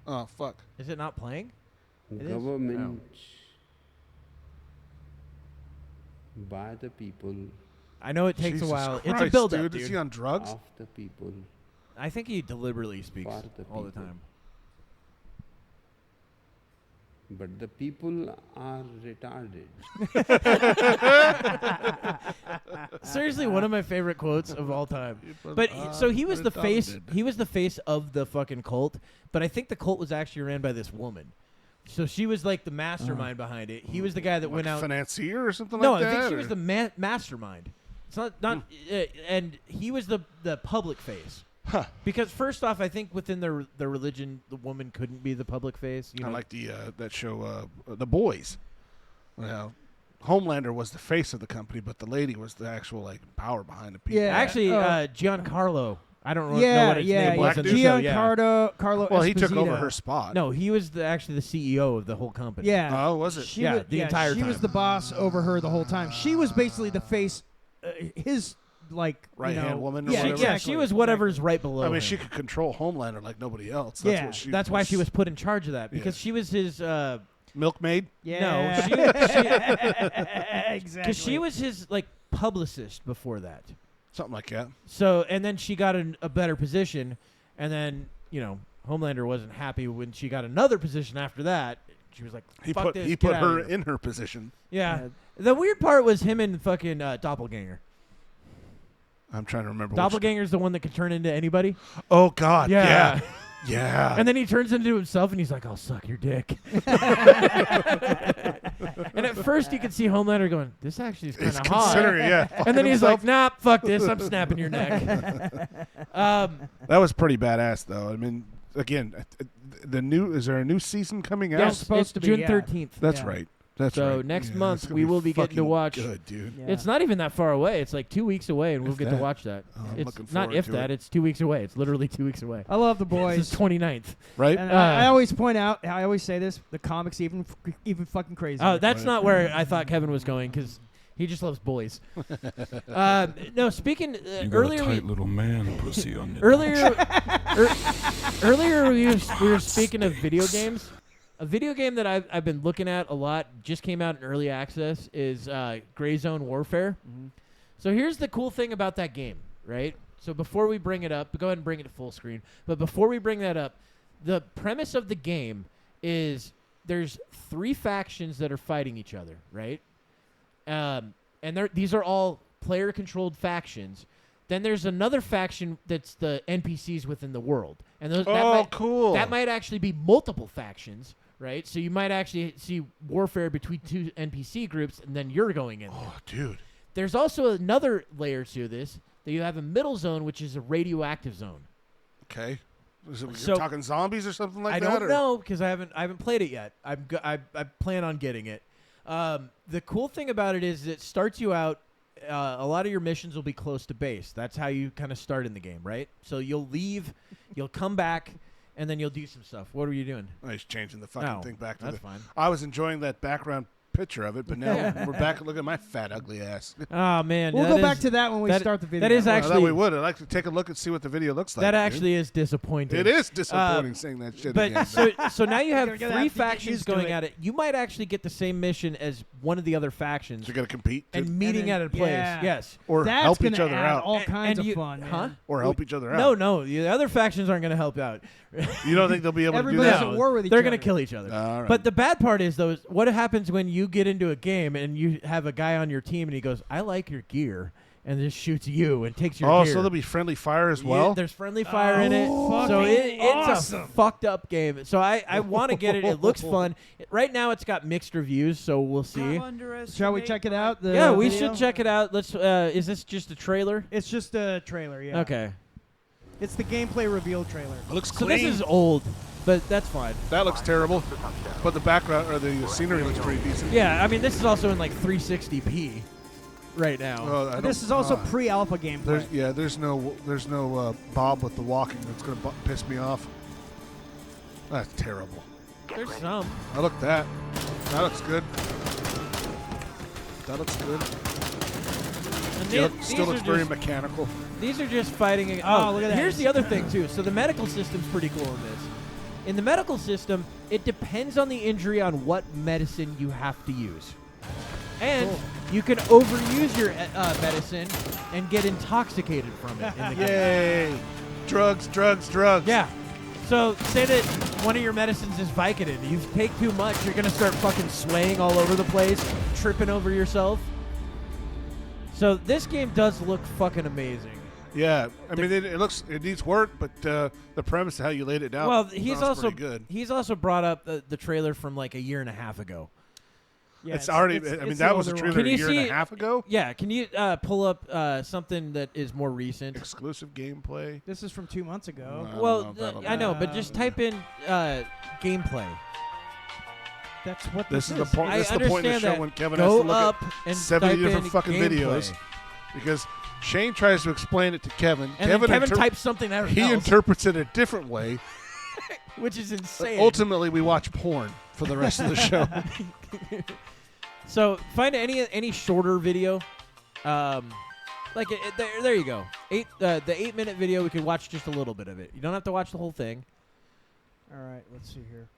Oh, fuck. Is it not playing? government by the people. I know it takes Jesus a while. Christ, It's a build-up, dude. dude. Is he on drugs? Of the people. I think he deliberately speaks For the all the people. time. But the people are retarded. Seriously, one of my favorite quotes of all time. But so he was the face. He was the face of the fucking cult. But I think the cult was actually ran by this woman. So she was like the mastermind behind it. He was the guy that went out. Financier or something No, like that? I think she was the mastermind. It's not. And he was the public face. Huh. Because first off, I think within the religion, the woman couldn't be the public face. You know? I like the that show, The Boys. Well, Homelander was the face of the company, but the lady was the actual like power behind the people. Yeah. Actually, Giancarlo. I don't know what his name was. in the show, Giancarlo. Well, he took Esposito. over her spot. No, he was actually the CEO of the whole company. Yeah. Oh, was it? She Yeah, was, the entire She time. was the boss over her the whole time. She was basically the face, his like Right-hand woman or Yeah, whatever? yeah, she was whatever's right below I mean, him. she could control Homelander like nobody else. That's Yeah, what she That's why she was put in charge of that, because she was his... milkmaid. Yeah. No, exactly. because she was his like publicist before that. Something like that. So, and then she got a better position, and then, Homelander wasn't happy when she got another position after that. She was like, He fuck put this, he get put out of her here. in her position. Yeah. The weird part was him and fucking Doppelganger. I'm trying to remember. Doppelganger's the one that could turn into anybody. Oh God. Yeah. Yeah. And then he turns into himself, and he's like, I'll suck your dick. And at first, you could see Homelander going, this actually is kind He's of hot. considering, yeah. And then he's himself. like, nah, fuck this. I'm snapping your neck. That was pretty badass, though. I mean, again, is there a new season coming out? Yes, supposed it's to be, June yeah. 13th. That's Yeah. right. That's So right. next Yeah, month, it's gonna we be will be getting to fucking watch. Good, dude. Yeah. It's not even that far away. It's like 2 weeks away, and we'll If get to that. watch that. Oh, I'm It's looking not forward if to that. it. It's 2 weeks away. It's literally 2 weeks away. I love the boys. It's 29th. Right? And I always point out, I always say this: the comics even fucking crazy. Oh, that's Right. not where I thought Kevin was going, because he just loves boys. No, speaking You got earlier, a tight little man pussy on your earlier we were speaking of video games. A video game that I've been looking at a lot, just came out in early access, is Greyzone Warfare. Mm-hmm. So here's the cool thing about that game, right? So before we bring it up, go ahead and bring it to full screen. But before we bring that up, the premise of the game is there's 3 factions that are fighting each other, right? And these are all player-controlled factions. Then there's another faction that's the NPCs within the world, and Cool. that might actually be multiple factions, right? So you might actually see warfare between 2 NPC groups, and then you're going in there. Oh, dude. There's also another layer to this, that you have a middle zone, which is a radioactive zone. Okay. You're talking zombies or something like I that? don't know because I haven't played it yet. I plan on getting it. The cool thing about it is it starts you out. A lot of your missions will be close to base. That's how you kind of start in the game, right? So you'll leave, you'll come back, and then you'll do some stuff. What are you doing? He's changing the fucking thing back to that's fine. I was enjoying that background picture of it, but now we're back. Look at my fat, ugly ass. Oh, man. We'll go back to that when we start the video. That is actually... we would. I'd like to take a look and see what the video looks like. That actually is disappointing. It is disappointing saying that shit again. So now you have 3 factions going at it. You might actually get the same mission as one of the other factions. You're going to compete? And meeting at a place. Yes. Or That's help each other out. All kinds of fun, Huh? Or help each other out. No. The other factions aren't going to help out. You don't think they'll be able to do Everybody's that? at war with each They're other. going to kill each other. All right. But the bad part is, though, what happens when you get into a game and you have a guy on your team and he goes, I like your gear, and just shoots you and takes your gear. Oh, so there'll be friendly fire as well? Yeah, there's friendly fire in it. So it's a fucked up game. So I want to get it. It looks fun. Right now it's got mixed reviews, so we'll see. Shall we check it out? Yeah, we should check it out. Let's. Is this just a trailer? It's just a trailer, yeah. Okay. It's the gameplay reveal trailer. It looks So clean. this is old, but that's fine. That looks terrible. But the background or the scenery looks pretty decent. Yeah, I mean this is also in like 360p right now. This is also pre-alpha gameplay. There's no Bob with the walking that's gonna piss me off. That's terrible. There's some. I look that. That looks good. That looks good. Still looks very mechanical. These are just fighting. Look at that. Here's the other thing too. So the medical system's pretty cool in this. In the medical system, it depends on the injury on what medicine you have to use. And you can overuse your medicine and get intoxicated from it in the game. Yay! Drugs. Yeah. So say that one of your medicines is Vicodin. You take too much, you're going to start fucking swaying all over the place, tripping over yourself. So this game does look fucking amazing. Yeah, I mean it needs work, but the premise of how you laid it down. Well, he's also brought up the trailer from like a year and a half ago. Yeah, it's already. I mean, that was a trailer a year and a half ago. Yeah, can you pull up something that is more recent? Exclusive gameplay. This is from 2 months ago. I know, but just type in gameplay. That's what this is. The point. This is the point in the show when Kevin has to to look up at and 70 type different in fucking gameplay. videos, because Shane tries to explain it to Kevin. And Kevin types something else. He interprets it a different way, which is insane. Ultimately, we watch porn for the rest of the show. So find any shorter video, there you go. The 8-minute video. We could watch just a little bit of it. You don't have to watch the whole thing. All right, let's see here.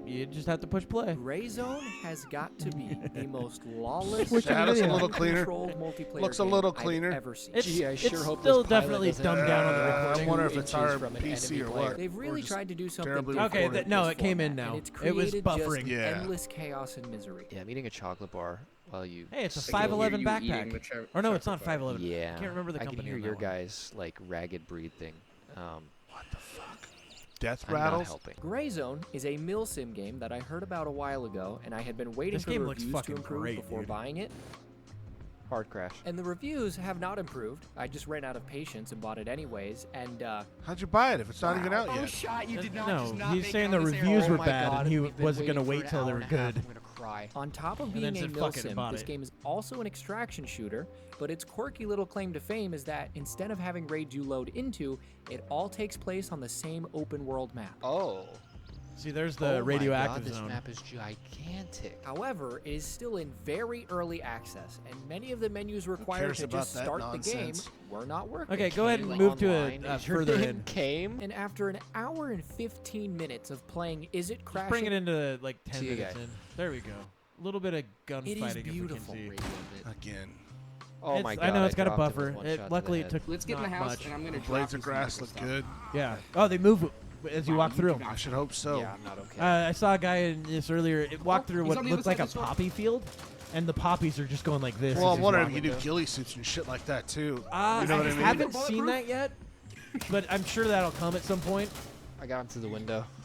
You just have to push play. Greyzone has got to be the most lawless, that looks a little cleaner. multiplayer looks a little game cleaner. I've ever seen. I sure hope still definitely dumbed down on the recording. I wonder if it's our PC or what. They've really tried to do something different. Okay, it came in now. It was buffering. Just endless chaos and misery. Yeah, I'm eating a chocolate bar while you. Hey, it's a 511 backpack. Or no, it's not 511. Yeah, I can't remember the company. I can hear your guys like ragged breed thing. What the fuck? Death I'm rattles. Not helping. Greyzone is a milsim game that I heard about a while ago, and I had been waiting for the reviews to improve before buying it. Hard crash. And the reviews have not improved. I just ran out of patience and bought it anyways. And how'd you buy it if it's not even out yet? Shot, you did not No, he's saying the reviews were bad, and he wasn't going to wait till they were good. I'm gonna cry. On top of being a milsim, this game is also an extraction shooter, but its quirky little claim to fame is that instead of having raids you load into, it all takes place on the same open world map. Oh. See, there's the radioactive this zone. This map is gigantic. However, it is still in very early access, and many of the menus required to just start the game were not working. Okay, go ahead and move to a further in. And after an hour and 15 minutes of playing Is It Crashing? Bring it into like 10 minutes in. There we go. A little bit of gunfighting. It is beautiful. Again. Oh my god! I know it's got a dropped buffer. Luckily, it took. Let's get in the house, and I'm gonna. Blades of grass look good. Yeah. Oh, they move as you walk through them. I should hope so. Yeah, I'm not okay. I saw a guy in this earlier. It walked through what looked like a poppy field, and the poppies are just going like this. Well, I'm wondering if you do ghillie suits and shit like that too. You know I what I mean? haven't seen that yet, but I'm sure that'll come at some point. I got him through the window.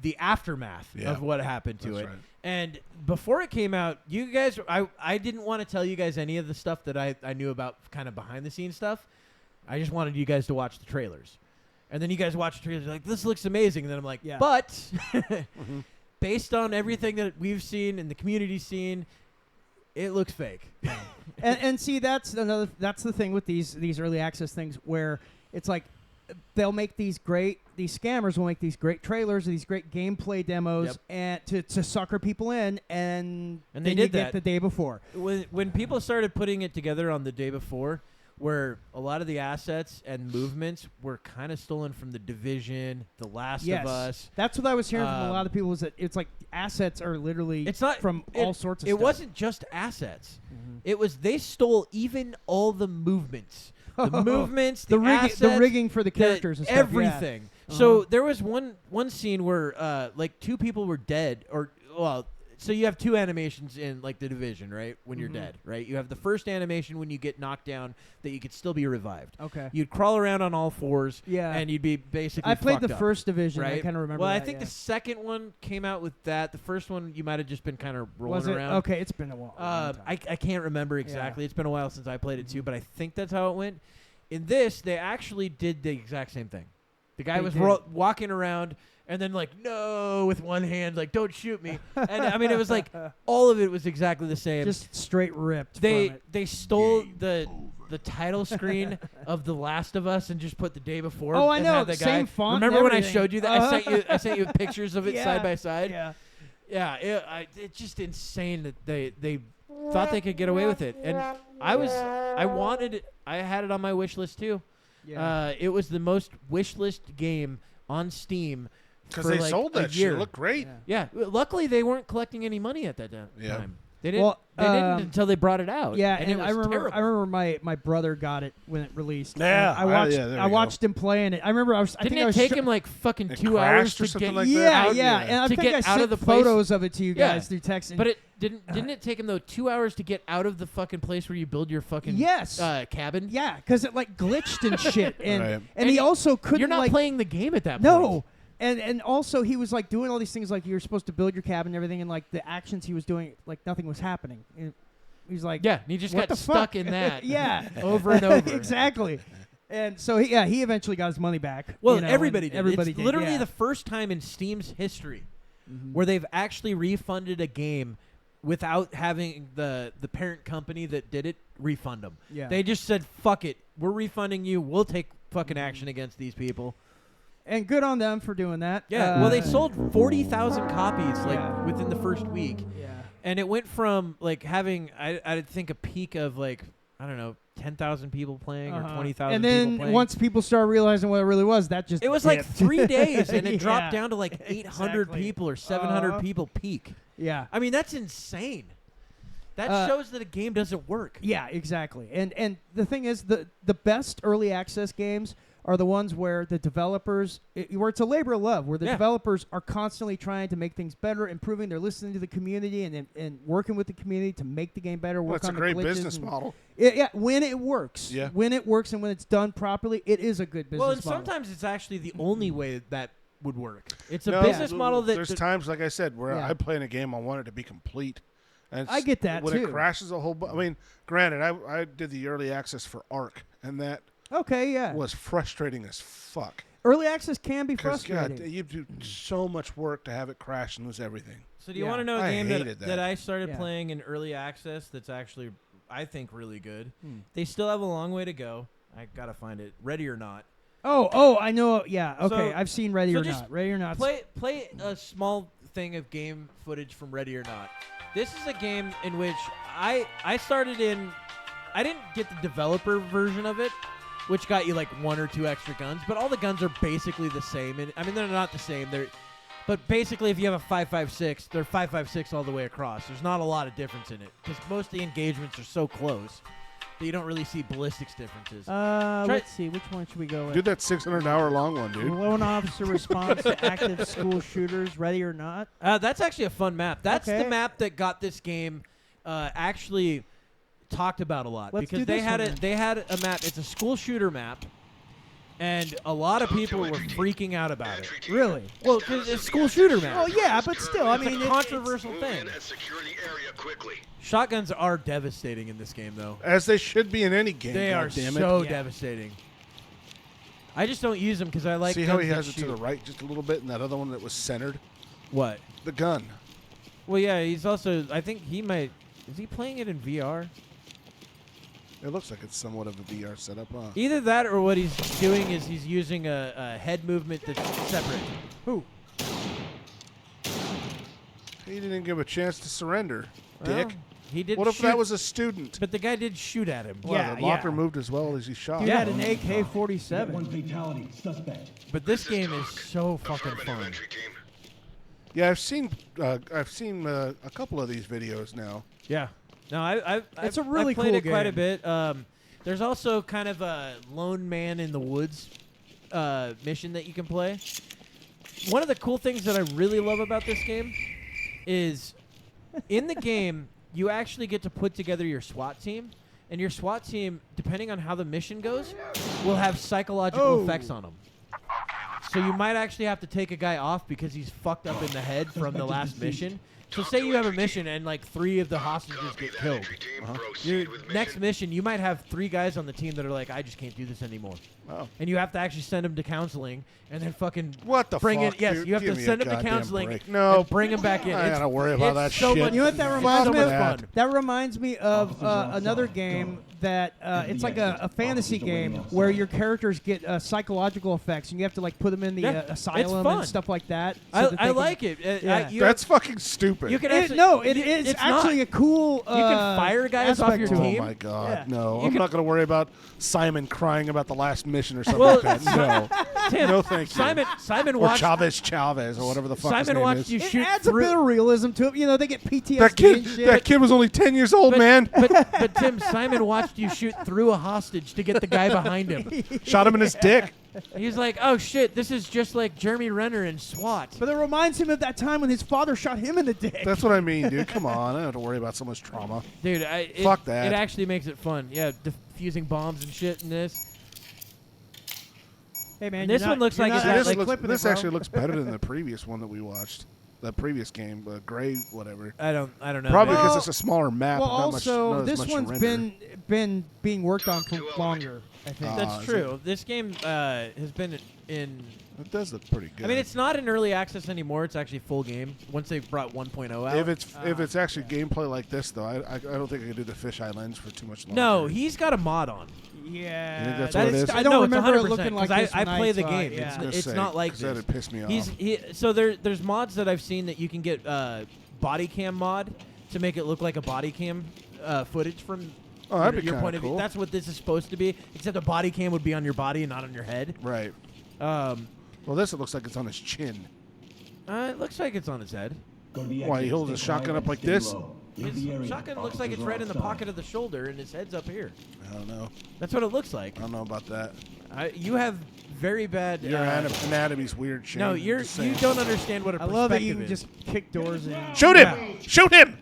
the aftermath of what happened to it. Right. And before it came out, you guys, I didn't want to tell you guys any of the stuff that I knew about kind of behind the scenes stuff. I just wanted you guys to watch the trailers. And then you guys watch the trailers, like, this looks amazing. And then I'm like, but based on everything that we've seen and the community's seen, it looks fake. and see, that's the thing with these early access things where it's like they'll make these scammers will make these great trailers, these great gameplay demos, and to sucker people in, and they did that the day before. When people started putting it together on the day before, where a lot of the assets and movements were kind of stolen from The Division, The Last of Us. That's what I was hearing from a lot of people, was that it's like assets are literally from all sorts of stuff. It wasn't just assets. Mm-hmm. It was they stole even all the movements. The movements, the assets, the rigging for the characters and stuff. Everything. Yeah. So there was one scene where like 2 people were dead, so you have 2 animations in like The Division, right? When you're dead, right? You have the first animation when you get knocked down that you could still be revived. Okay. You'd crawl around on all 4s, and you'd be basically I played fucked the up, first Division. right? I kind of remember. Well, that, I think the second one came out with that. The first one you might have just been kind of rolling around. Okay, it's been a while. I can't remember exactly. It's been a while since I played it too, but I think that's how it went. In this, they actually did the exact same thing. The guy was walking around. And then no, with one hand, don't shoot me. And I mean, it was all of it was exactly the same. Just straight ripped. They stole the title screen of The Last of Us and just put the day before. Oh, I know. The Same guy. font. Remember when I showed you that? I sent you pictures of it side by side. Yeah. It's just insane that they thought they could get away with it. And I had it on my wish list too. Yeah. It was the most wish list game on Steam. Because they sold that shit. It looked great. Yeah. Luckily, they weren't collecting any money at that time. Yeah. They didn't. They didn't until they brought it out. Yeah, and it was terrible. I remember my brother got it when it released. Yeah, I watched him playing it. I remember Didn't it take him fucking 2 hours to get like that? Yeah. And I think I sent the photos of it to you guys through text. But it didn't it take him 2 hours to get out of the fucking place where you build your fucking cabin? Yeah, because it glitched and shit, and right. and he also couldn't. You're not playing the game at that point. No. And also he was doing all these things you were supposed to build your cabin and everything, and the actions he was doing nothing was happening. And he's and he just got stuck in that. over and over. Exactly. And so he eventually got his money back. Well, everybody did. Everybody it's did. Literally the first time in Steam's history where they've actually refunded a game without having the parent company that did it refund them. Yeah. They just said, "Fuck it, we're refunding you. We'll take fucking action against these people." And good on them for doing that. Yeah. Well, they sold 40,000 copies within the first week. Yeah. And it went from having I'd think a peak of I don't know 10,000 people playing or 20,000 people playing. And then once people started realizing what it really was, that just it was 3 days and it dropped down to 800 people or 700 people peak. Yeah. I mean, that's insane. That shows that a game doesn't work. Yeah, exactly. And the thing is, the best early access games are the ones where the developers, where it's a labor of love, where the developers are constantly trying to make things better, improving. They're listening to the community and working with the community to make the game better. Well, it's a great business model. When it works. Yeah. When it works and when it's done properly, it is a good business model. Well, and sometimes it's actually the only way that would work. It's a business model that... There's times, like I said, where I play in a game, I want it to be complete. And I get that, when too. When it crashes a whole... I mean, granted, I did the early access for Ark, and that... Okay, yeah. Was frustrating as fuck. Early access can be frustrating. God, you do so much work to have it crash and lose everything. So do you want to know a game that I started playing in early access that's actually, I think, really good? They still have a long way to go. I got to find it. Ready or Not. Oh, I know. Yeah, okay. So, I've seen Ready or Not. Ready or Not. Play a small thing of game footage from Ready or Not. This is a game in which I started in... I didn't get the developer version of it, which got you 1 or 2 extra guns, but all the guns are basically the same. And I mean, they're not the same. But basically, if you have a 5.56, they're 5.56 all the way across. There's not a lot of difference in it because most of the engagements are so close that you don't really see ballistics differences. Let's see. Which one should we go with? Do that 600-hour-long one, dude. Lone officer response to active school shooters. Ready or Not. That's actually a fun map. That's the map that got this game actually talked about a lot. Because they had a map. It's a school shooter map, and a lot of people were freaking out about it. Really? Well, because it's a school shooter map. Oh yeah, but still, I mean, it's a controversial thing. Shotguns are devastating in this game, though. As they should be in any game. They are so devastating. I just don't use them because I like. See how he has it to the right just a little bit, and that other one that was centered. What? The gun. Well, yeah, he's also. I think he might. Is he playing it in VR? It looks like it's somewhat of a VR setup, huh? Either that or what he's doing is he's using a head movement that's separate. Who? He didn't give a chance to surrender, Well, dick. He did. What if shoot, that was a student? But the guy did shoot at him. Well, the locker moved as well as he shot. He had an AK-47. One fatality. Suspect. But this game is so fucking fun. Yeah, I've seen a couple of these videos now. Yeah. No, I've really played cool it quite a game. bit. There's also kind of a lone man in the woods mission that you can play. One of the cool things that I really love about this game is in the game you actually get to put together your SWAT team, and your SWAT team, depending on how the mission goes, will have psychological effects on them. So you might actually have to take a guy off because he's fucked up in the head from the last mission. So say you have a mission and like 3 of the hostages get killed. Your next mission, you might have 3 guys on the team that are like, I just can't do this anymore. Oh. And you have to actually send them to counseling and then fucking What the bring fuck, it. Yes, dude? you have Give to me send a them to goddamn counseling. break. And bring them back in. I gotta worry about that so shit. much- You know what that it's reminds so me much of? fun. That reminds me of another game that it's like a fantasy game where your characters get psychological effects, and you have to like put them in the Yeah, it's asylum fun. and stuff like that. I like it. Yeah. That's fucking stupid. You can It, actually, no, it is it's actually not. a cool. You can fire guys off aspect your to it. team. Oh my god, Yeah. no! You I'm can- not going to worry about Simon crying about the last mission or something Well, like that. No, Tim, no, thank you. Simon Or watched. Chavez or whatever the fuck his Simon name watched is. you It shoot adds a through. bit of realism to it. You know, they get PTSD That and shit. kid was only 10 years old, man. But Tim, Simon watched you shoot through a hostage to get the guy behind him. Shot him in his dick. He's like, oh shit, this is just like Jeremy Renner in SWAT. But it reminds him of that time when his father shot him in the dick. That's what I mean, dude. Come on, I don't have to worry about someone's trauma. Dude, Fuck that. It actually makes it fun. Yeah, defusing bombs and shit in this. Hey man, This one looks like it's This, like this actually looks better than the previous one that we watched. The previous game, Gray, whatever. I don't know. Probably man. because it's a smaller map. Well, and not also much, not as this much one's render. been being worked on for longer. I think. That's is true. This game has been in. It does look pretty good. I mean, it's not in early access anymore. It's actually full game once they brought 1.0 out. If it's actually gameplay like this, though, I don't think I can do the fisheye lens for too much longer. No, he's got a mod on. Yeah, You think that's what it is? I don't no, remember it 100%, looking like 'cause this I when play the saw game. it, yeah. It's not like this. That'd piss me off. So there's mods that I've seen that you can get body cam mod to make it look like a body cam footage from that'd be your kinda point of view. cool. That's what this is supposed to be, except a body cam would be on your body and not on your head. Right. Well, this it looks like it's on his chin. It looks like it's on his head. Why he holds his shotgun up like this? His shotgun looks like it's right in the pocket of the shoulder, and his head's up here. I don't know. That's what it looks like. I don't know about that. You have very bad. Your anatomy's weird, Shane. No, you don't understand what a I perspective love that you can is. just kick doors in. Shoot him! Shoot him!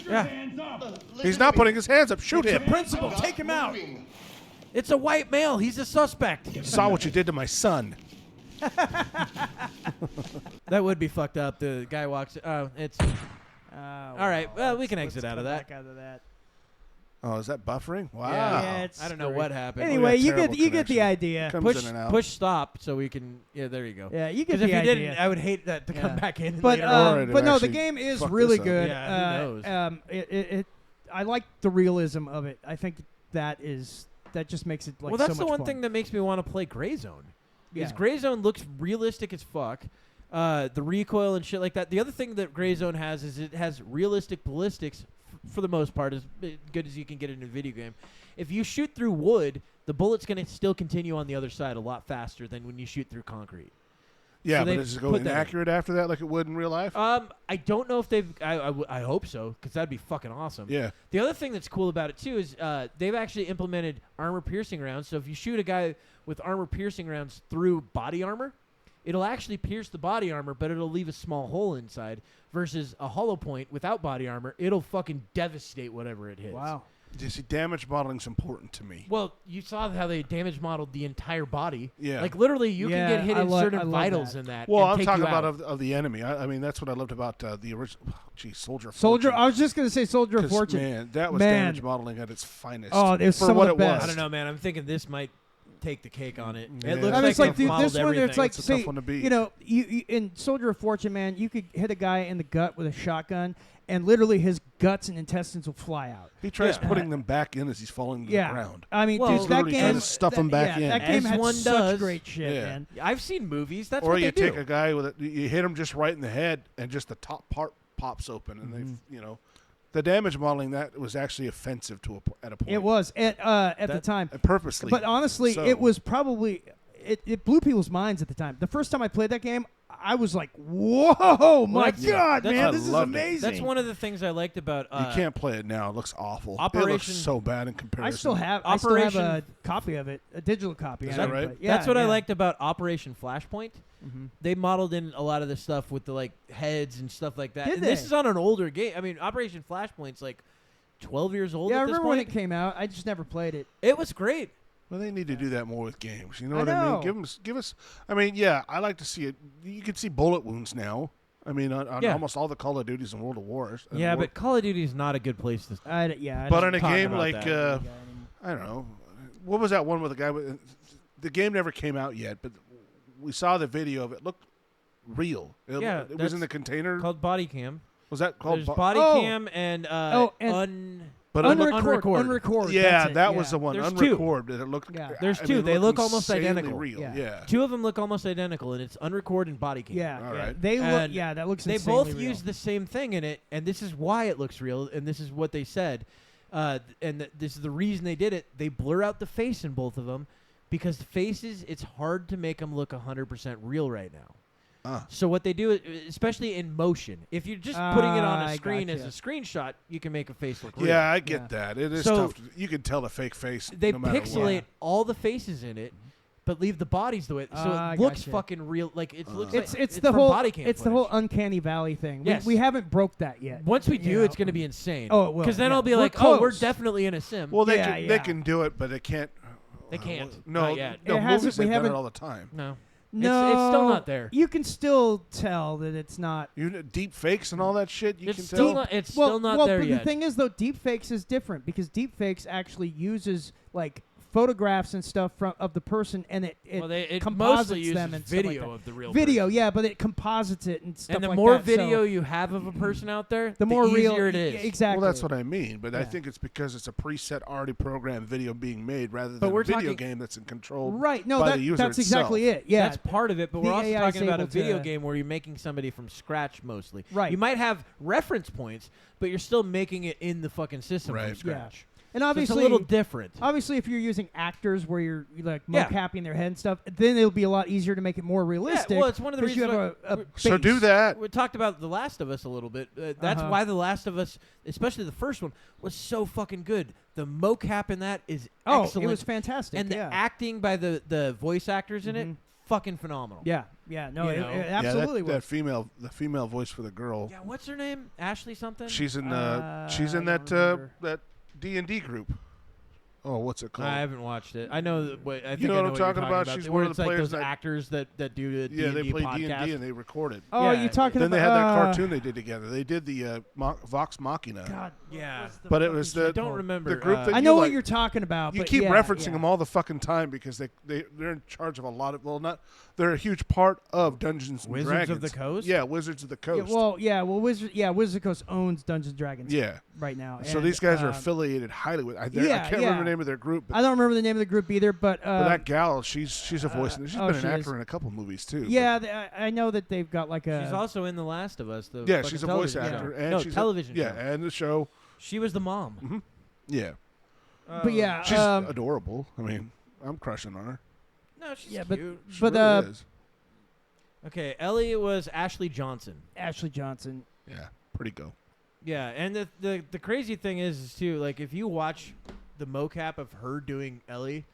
Yeah. He's not putting his hands up. Shoot him! Principal, take him out. It's a white male. He's a suspect. Saw what you did to my son. That would be fucked up. The guy walks. Oh, it's. All right. Well, we can exit out of that. Out of that. Oh, is that buffering? Wow. Yeah, it's I don't know scary. what happened. Anyway, We got you terrible get the connection. idea. Comes Push in and out. push stop so we can. Yeah, there you go. Yeah, you get Because the if you idea. didn't, I would hate that to come back in. But later on. Or but no, the actually game is fuck really this up. good. Yeah, who knows? I like the realism of it. I think that just makes it like well, that's so the much one fun. thing that makes me want to play Greyzone. Yeah. Is Greyzone looks realistic as fuck. The recoil and shit like that. The other thing that Greyzone has is it has realistic ballistics for the most part, as good as you can get in a video game. If you shoot through wood, the bullet's going to still continue on the other side a lot faster than when you shoot through concrete. Yeah, So but they've does it go put that in. inaccurate after that like it would in real life? I don't know if they've. I hope so, because that'd be fucking awesome. Yeah. The other thing that's cool about it too is they've actually implemented armor-piercing rounds. So if you shoot a guy with armor-piercing rounds through body armor, it'll actually pierce the body armor, but it'll leave a small hole inside. Versus a hollow point without body armor, it'll fucking devastate whatever it hits. Wow. You see, damage modeling's important to me. Well, you saw how they damage modeled the entire body. Yeah. Like literally, you can get hit in I certain love vitals that. in that. Well, and I'm take talking you about out. of the enemy. I mean, that's what I loved about the original. Soldier. Soldier. Fortune. I was just gonna say Soldier of 'Cause, Fortune. Man, that was Man. damage modeling at its finest. Oh, it was for some what of the it best. was. I don't know, man. I'm thinking this might take the cake on it. Yeah. It looks I mean, like it's like, they've dude, this modeled one, it's like, It's a say, tough one to beat. you know, you in Soldier of Fortune, man, you could hit a guy in the gut with a shotgun, and literally his guts and intestines will fly out. He tries putting them back in as he's falling to the ground. I mean, Well, dude, that literally game trying to stuff them back in. That game As had one such does. great shit, Yeah. man. I've seen movies. That's Or what you they do. take a guy you hit him just right in the head, and just the top part pops open, and the damage modeling that was actually offensive at a point. It was at the time, purposely. but honestly, so. it was probably it blew people's minds at the time. The first time I played that game, I was like, "Whoa, my God, man, this is amazing!" That's one of the things I liked about. You can't play it now; it looks awful. Operation, it looks so bad in comparison. I still have a copy of it, a digital copy. Is that right? Yeah, that's what I liked about Operation Flashpoint. Mm-hmm. They modeled in a lot of the stuff with the heads and stuff like that. Did and they? This is on an older game. I mean, Operation Flashpoint's 12 years old. Yeah, at I this remember when point. it came out. I just never played it. It was great. Well, they need to do that more with games. You know I what I know. mean? Give us. I mean, yeah, I like to see it. You can see bullet wounds now. I mean, on almost all the Call of Duties and World of Wars. Yeah, but Call of Duty is not a good place to. But in a game like that. I don't know, what was that one with the guy? The game never came out yet, but we saw the video of it. Looked real. It was in the container called Body Cam. Was that called There's Body Cam and Unrecord. Yeah, that was the one. There's Unrecord. two. It looked. There's two. They look almost insanely identical. Real. Yeah. Two of them look almost identical, and it's Unrecord and Body Cam. Yeah, All right. They look. And Yeah, that looks. They insanely both real. use the same thing in it, and this is why it looks real, and this is what they said, this is the reason they did it. They blur out the face in both of them, because the faces, it's hard to make them look 100% real right now. So what they do, especially in motion, if you're just putting it on a screen as a screenshot, you can make a face look real. Yeah, I get that. It is tough. You can tell the fake face. They no matter pixelate what. all the faces in it, but leave the bodies the way. So it looks fucking real. Like it looks. It's like the whole. Body cam It's the whole uncanny valley thing. Yes. We haven't broke that yet. Once we do, it's going to be insane. Oh, it will. Because then I'll be We're like, close. we're definitely in a sim. Well, they can do it, but they can't. They can't. No, Not yet. no. It hasn't- Movies we have done haven't- it all the time. No. No, it's still not there. You can still tell that it's not. Deep fakes and all that shit. You It's can still tell. not. It's still not there but yet. the thing is, though, deepfakes is different because deepfakes actually uses photographs and stuff of the person, and it it composites mostly uses them and video stuff like that. of the real video, person. yeah, but it composites it and stuff And the like more that. video so you have of a person out there, the more real easier it is. Exactly. Well, that's what I mean. But I Yeah. think it's because it's a preset, already programmed video being made rather But than we're a video talking- game that's in control. Right. No, by the user that's exactly itself. it. Yeah. That's part of it, but The we're also AI is talking about a able video to- game where you're making somebody from scratch mostly. Right. You might have reference points, but you're still making it in the fucking system from Right. scratch. And So obviously, it's a little different. Obviously, if you're using actors where you're Yeah. mocapping their head and stuff, then it'll be a lot easier to make it more realistic. Yeah, well, it's one of the 'cause you reasons have a So base. do that. We talked about The Last of Us a little bit. That's why The Last of Us, especially the first one, was so fucking good. The mocap in that is excellent. it was fantastic. And the yeah. acting by the voice actors in it, fucking phenomenal. Yeah, no, You it know? absolutely that was. female voice for the girl. Yeah, what's her name? Ashley something? She's in I that don't remember. that D&D group. Oh, what's it called? I haven't watched it. I know. I think know I what know I'm you're talking about? She's where one of it's the like players those that- actors that do the Yeah, they D&D play podcast. D&D and they record it. Oh, Yeah. you talking Then about? they had that cartoon they did together. They did the Vox Machina. God, Yeah. But it was the I don't remember. the group that I you know what like. you're talking about. You but keep yeah, referencing yeah. them all the fucking time because they're in charge of a lot of they're a huge part of Dungeons and Wizards Dragons. of the Coast? Yeah, Wizards of the Coast. Well, Wizards of the Coast owns Dungeons and Dragons. Yeah. right now. So and, these guys are affiliated highly with. I can't yeah. remember the name of their group. But I don't remember the name of the group either, but that gal, she's a voice. She's been an actor in a couple movies too. Yeah, I know that they've got like a. She's also in The Last of Us. Yeah, she's a voice actor. Show. And No, she's television show. Yeah, and the show. She was the mom. Mm-hmm. Yeah. But yeah, she's adorable. I mean, I'm crushing on her. No, she's yeah, cute. She but really is. Okay, Ellie was Ashley Johnson. Ashley Johnson. Yeah, pretty go. Yeah, and the crazy thing is too, like if you watch the mocap of her doing Ellie,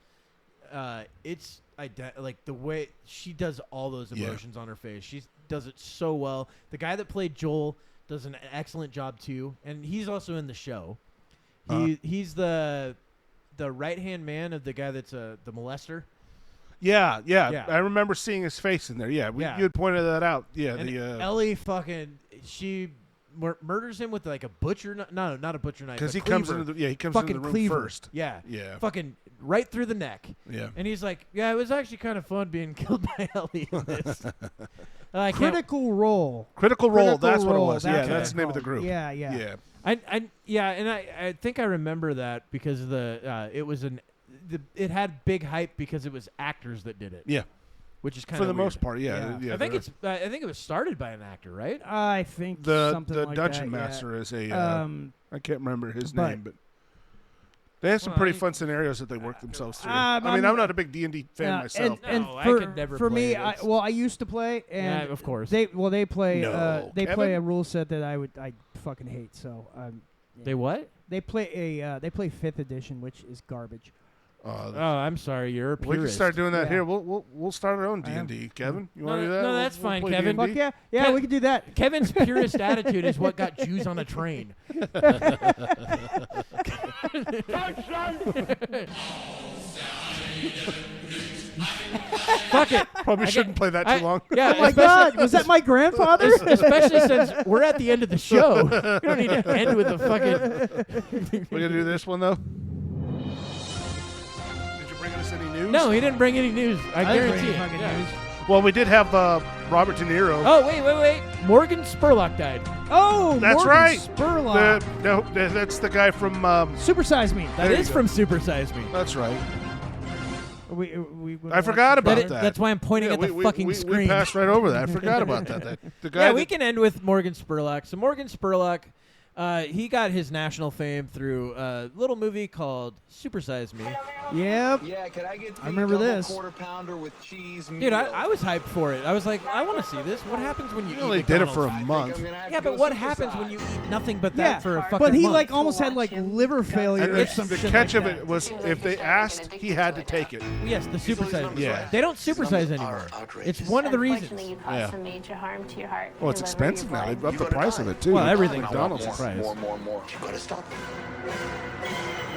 it's like the way she does all those emotions on her face. She does it so well. The guy that played Joel does an excellent job too, and he's also in the show. He's the right hand man of the guy that's the molester. Yeah. I remember seeing his face in there. Yeah, you had pointed that out. Yeah, and Ellie fucking murders him with like a butcher knife. No, not a butcher knife. Because he cleaver. comes into the comes fucking into the room cleaver. first. Yeah, yeah, fucking right through the neck. Yeah, and he's like, yeah, it was actually kind of fun being killed by Ellie in this. Critical Role. Critical Role. That's Role, what it was. that's That's the name of the group. Yeah. Yeah. I think I remember that because it had big hype because it was actors that did it. Yeah. Which is kind of for the most part, yeah. I think it was started by an actor, right? I think the like Dungeon that, Master is a I can't remember his name, but they have some pretty fun scenarios that they work themselves through. I'm not a big D&D fan myself. And I could never for play me, it. I used to play, and of course they play Kevin? play a rule set that I fucking hate. So they what? They play 5th edition, which is garbage. I'm sorry, you're a purist. We can start doing that here. We'll start our own D&D. Kevin, you want to do that? No, that's fine, play Kevin. D&D? Fuck yeah, we can do that. Kevin's purist attitude is what got Jews on a train. Fuck it. Probably shouldn't play that too long. Yeah, oh my God, was that my grandfather? Especially since we're at the end of the show. We don't need to end with a fucking... We're going to do this one, though? Bring us any news? No, he didn't bring any news. I guarantee it. News. Well, we did have Robert De Niro. Oh, wait. Morgan Spurlock died. Oh, that's Morgan right. Spurlock. That's the guy from Super Size Me. That is from Super Size Me. That's right. We I forgot about that. That's why I'm pointing at the fucking screen. We passed right over that. I forgot about that. The guy we can end with Morgan Spurlock. So Morgan Spurlock, he got his national fame through a little movie called Super Size Me. Yep. Yeah, can I get I remember this. quarter pounder with cheese? Dude, I was hyped for it. I was like, I want to see this. What happens when you eat only did it for a McDonald's? month. Yeah, but what happens when you eat nothing but that for a fucking but he month? like almost had like liver failure And or some the shit catch like of that. it was if they asked, he had to take it. Yes, the Super Size Me. Yeah. They don't supersize anymore. It's one of the reasons. You caused some major harm to your heart. Well, it's expensive now. They've upped the price of it, too. Well, everything's McDonald's up in price. More. You gotta stop.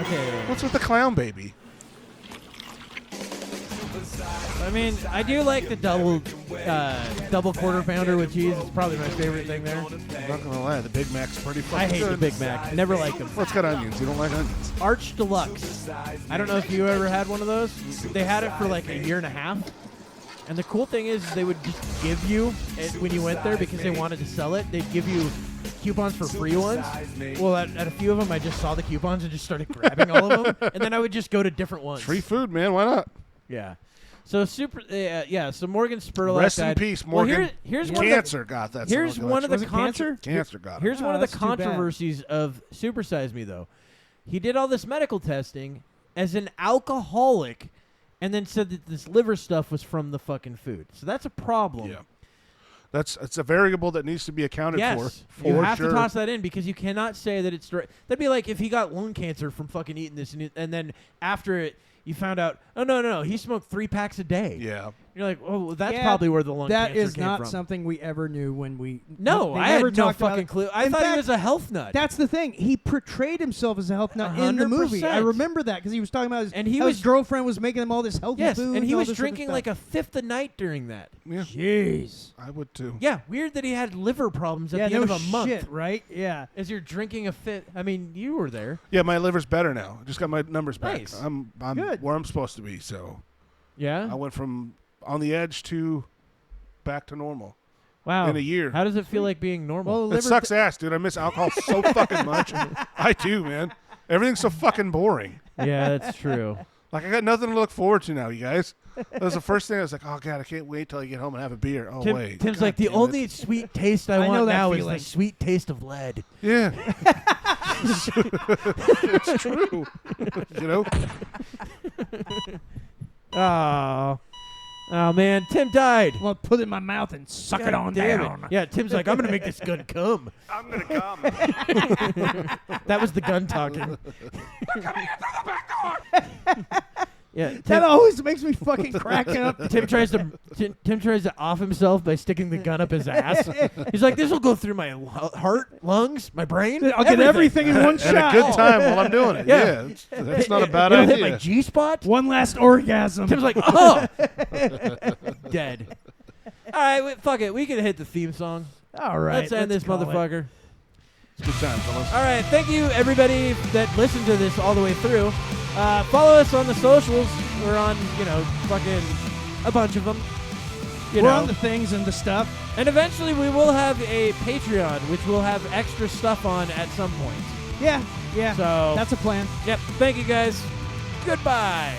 Okay. What's with the clown baby? I mean, I do like the double quarter pounder with cheese. It's probably my favorite thing there. I'm not gonna lie, the Big Mac's pretty fucking I hate good. the Big Mac. Never liked them. Well, it's got onions. You don't like onions? Arch Deluxe. I don't know if you ever had one of those. They had it for like a year and a half. And the cool thing is they would just give you, when you went there because they wanted to sell it, they'd give you coupons for free ones. Well, at a few of them, I just saw the coupons and just started grabbing all of them. And then I would just go to different ones. Free food, man. Why not? Yeah. So so Morgan Spurlock Rest died. in peace, Morgan. Well, here's Cancer got that. Here's one of the cancer. Cancer got it. Here's one of the that's too bad. controversies of Super Size Me, though. He did all this medical testing as an alcoholic, and then said that this liver stuff was from the fucking food. So that's a problem. Yeah. It's a variable that needs to be accounted for. You have sure. to toss that in because you cannot say that it's direct. That'd be like if he got lung cancer from fucking eating this, and then after it, you found out, oh, no, he smoked 3 packs a day. Yeah. You're like, oh, that's probably where the lung cancer came from. That is not something we ever knew when we... No, they I never had no talked about fucking it. clue. I In thought he fact, was a health nut. That's the thing. He portrayed himself as a health nut in the movie. I 100%. remember that because he was talking about And his girlfriend was making him all this healthy food. and he all was this other drinking stuff. like a fifth a night during that. Yeah. Jeez. I would too. Yeah, weird that he had liver problems at Yeah, the end no of a month. shit, right? Yeah. As you're drinking a fifth. I mean, you were there. Yeah, my liver's better now. Just got my numbers back. Nice. I'm Good. where I'm supposed to be. So Yeah? I went from on the edge to back to normal. Wow. In a year. How does it feel like being normal? It sucks ass, dude. I miss alcohol so fucking much. I do, man. Everything's so fucking boring. Yeah, that's true. Like, I got nothing to look forward to now, you guys. That was the first thing I was like, oh, God, I can't wait till I get home and have a beer. Oh, wait. Tim's God like, the damn only it. sweet taste I I know want that now feeling. is the sweet taste of lead. Yeah. It's true. You know? Oh, man. Tim died. I'm going to put it in my mouth and suck it on damn down. It. Yeah, Tim's like, I'm going to make this gun come. I'm gonna come. That was the gun talking. Yeah, That always makes me fucking crack up. Tim tries to off himself by sticking the gun up his ass. He's like, this will go through my heart, lungs, my brain. I'll get everything in one shot. And a good time while I'm doing it. Yeah. That's not a bad It'll idea. hit my G-spot. One last orgasm. Tim's like, oh. Dead. All right, fuck it. We can hit the theme song. All right. Let's end this motherfucker. It's a good time, fellas. All right. Thank you, everybody that listened to this all the way through. Follow us on the socials. We're on, fucking a bunch of them. We're on the things and the stuff. And eventually we will have a Patreon, which will have extra stuff on at some point. Yeah. So that's a plan. Yep. Thank you, guys. Goodbye.